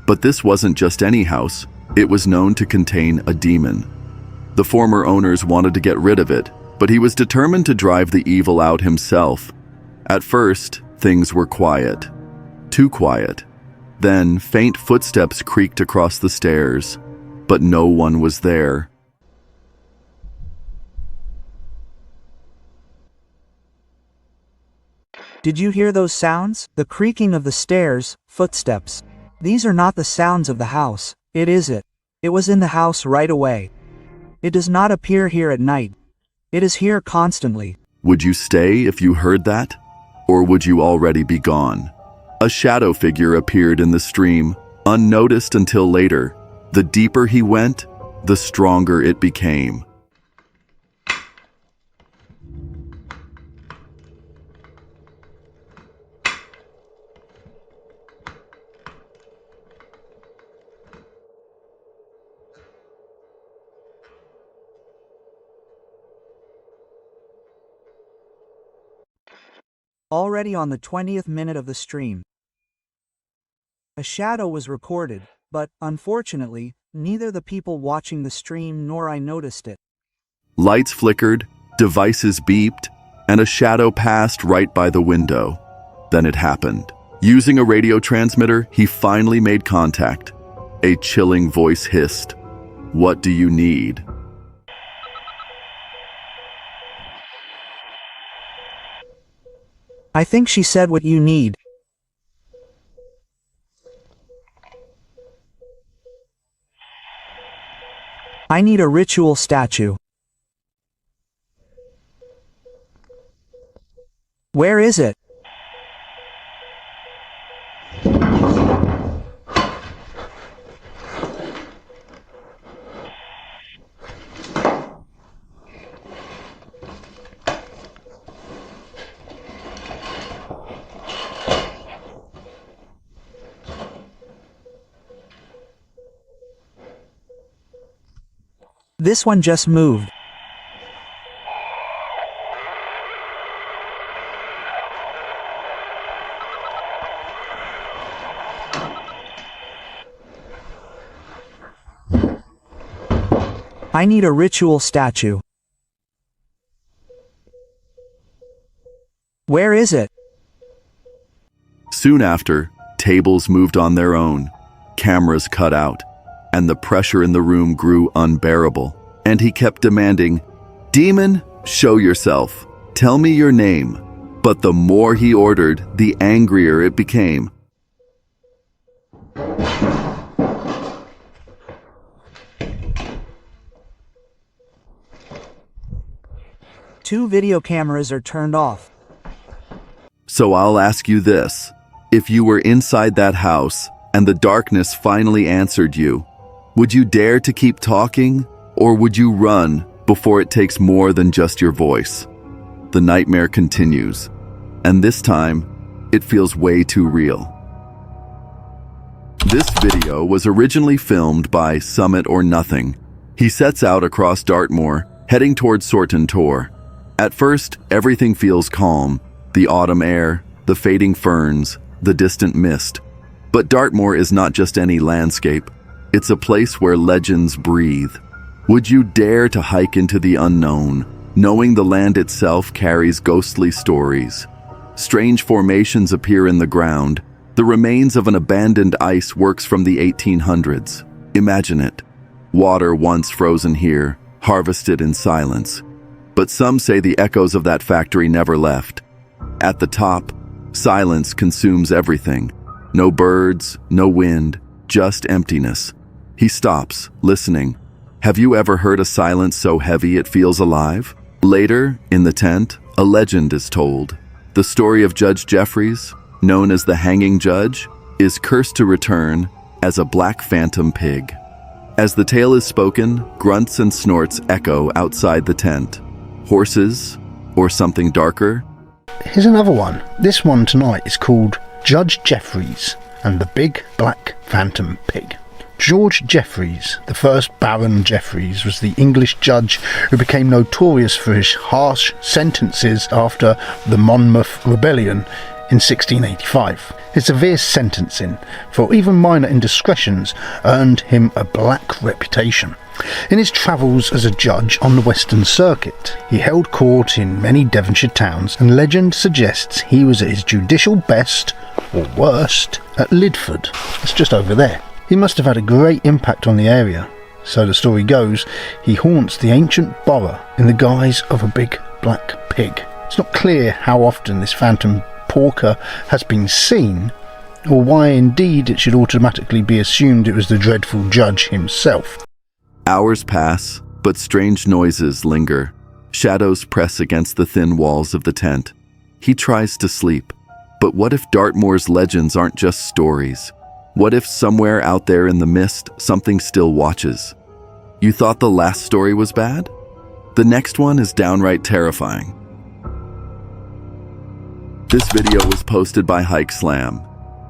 But this wasn't just any house, it was known to contain a demon. The former owners wanted to get rid of it, but he was determined to drive the evil out himself. At first, things were quiet. Too quiet. Then, faint footsteps creaked across the stairs, but no one was there. Did you hear those sounds? The creaking of the stairs, footsteps. These are not the sounds of the house. It is it. It was in the house right away. It does not appear here at night. It is here constantly. Would you stay if you heard that? Or would you already be gone? A shadow figure appeared in the stream, unnoticed until later. The deeper he went, the stronger it became. Already on the 20th minute of the stream, a shadow was recorded, but, unfortunately, neither the people watching the stream nor I noticed it. Lights flickered, devices beeped, and a shadow passed right by the window. Then it happened. Using a radio transmitter, he finally made contact. A chilling voice hissed, "What do you need?" I think she said what you need. I need a ritual statue. Where is it? This one just moved. I need a ritual statue. Where is it? Soon after, tables moved on their own. Cameras cut out. and the pressure in the room grew unbearable. And he kept demanding, "Demon, show yourself. Tell me your name." But the more he ordered, the angrier it became. Two video cameras are turned off. So I'll ask you this. If you were inside that house and the darkness finally answered you, would you dare to keep talking, or would you run before it takes more than just your voice? The nightmare continues, and this time, it feels way too real. This video was originally filmed by Summit or Nothing. He sets out across Dartmoor, heading towards Sorton Tor. At first, everything feels calm. The autumn air, the fading ferns, the distant mist. But Dartmoor is not just any landscape. It's a place where legends breathe. Would you dare to hike into the unknown, knowing the land itself carries ghostly stories? Strange formations appear in the ground. The remains of an abandoned ice works from the 1800s. Imagine it. Water once frozen here, harvested in silence. But some say the echoes of that factory never left. At the top, silence consumes everything. No birds, no wind, just emptiness. He stops, listening. Have you ever heard a silence so heavy it feels alive? Later, in the tent, a legend is told. The story of Judge Jeffries, known as the Hanging Judge, is cursed to return as a black phantom pig. As the tale is spoken, grunts and snorts echo outside the tent. Horses, or something darker? Here's another one. This one tonight is called Judge Jeffries and the Big Black Phantom Pig. George Jeffries, the first Baron Jeffries, was the English judge who became notorious for his harsh sentences after the Monmouth Rebellion in 1685. His severe sentencing for even minor indiscretions earned him a black reputation. In his travels as a judge on the Western Circuit, he held court in many Devonshire towns, and legend suggests he was at his judicial best, or worst, at Lidford. It's just over there. He must have had a great impact on the area. So the story goes, he haunts the ancient borough in the guise of a big black pig. It's not clear how often this phantom porker has been seen, or why indeed it should automatically be assumed it was the dreadful judge himself. Hours pass, but strange noises linger. Shadows press against the thin walls of the tent. He tries to sleep. But what if Dartmoor's legends aren't just stories? What if somewhere out there in the mist, something still watches? You thought the last story was bad? The next one is downright terrifying. This video was posted by Hike Slam.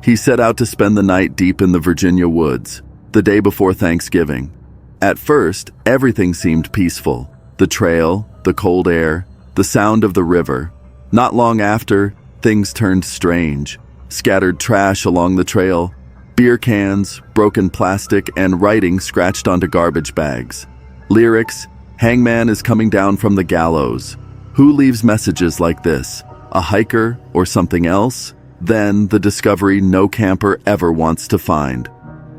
He set out to spend the night deep in the Virginia woods, the day before Thanksgiving. At first, everything seemed peaceful. The trail, the cold air, the sound of the river. Not long after, things turned strange. Scattered trash along the trail, beer cans, broken plastic, and writing scratched onto garbage bags. Lyrics, "Hangman is coming down from the gallows." Who leaves messages like this? A hiker or something else? Then the discovery no camper ever wants to find.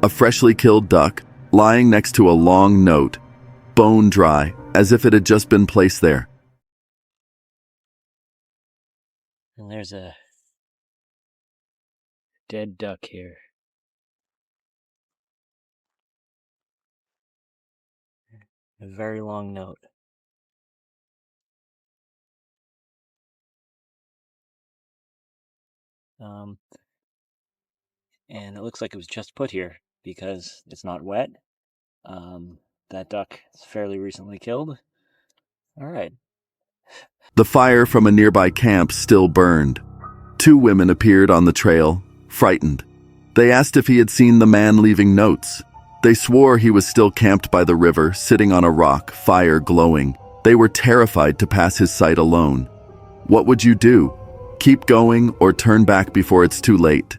A freshly killed duck, lying next to a long note, bone dry, as if it had just been placed there. And there's a dead duck here. A very long note. And it looks like it was just put here because it's not wet. That duck is fairly recently killed. All right. The fire from a nearby camp still burned. Two women appeared on the trail, frightened. They asked if he had seen the man leaving notes. They swore he was still camped by the river, sitting on a rock, fire glowing. They were terrified to pass his sight alone. What would you do? Keep going or turn back before it's too late?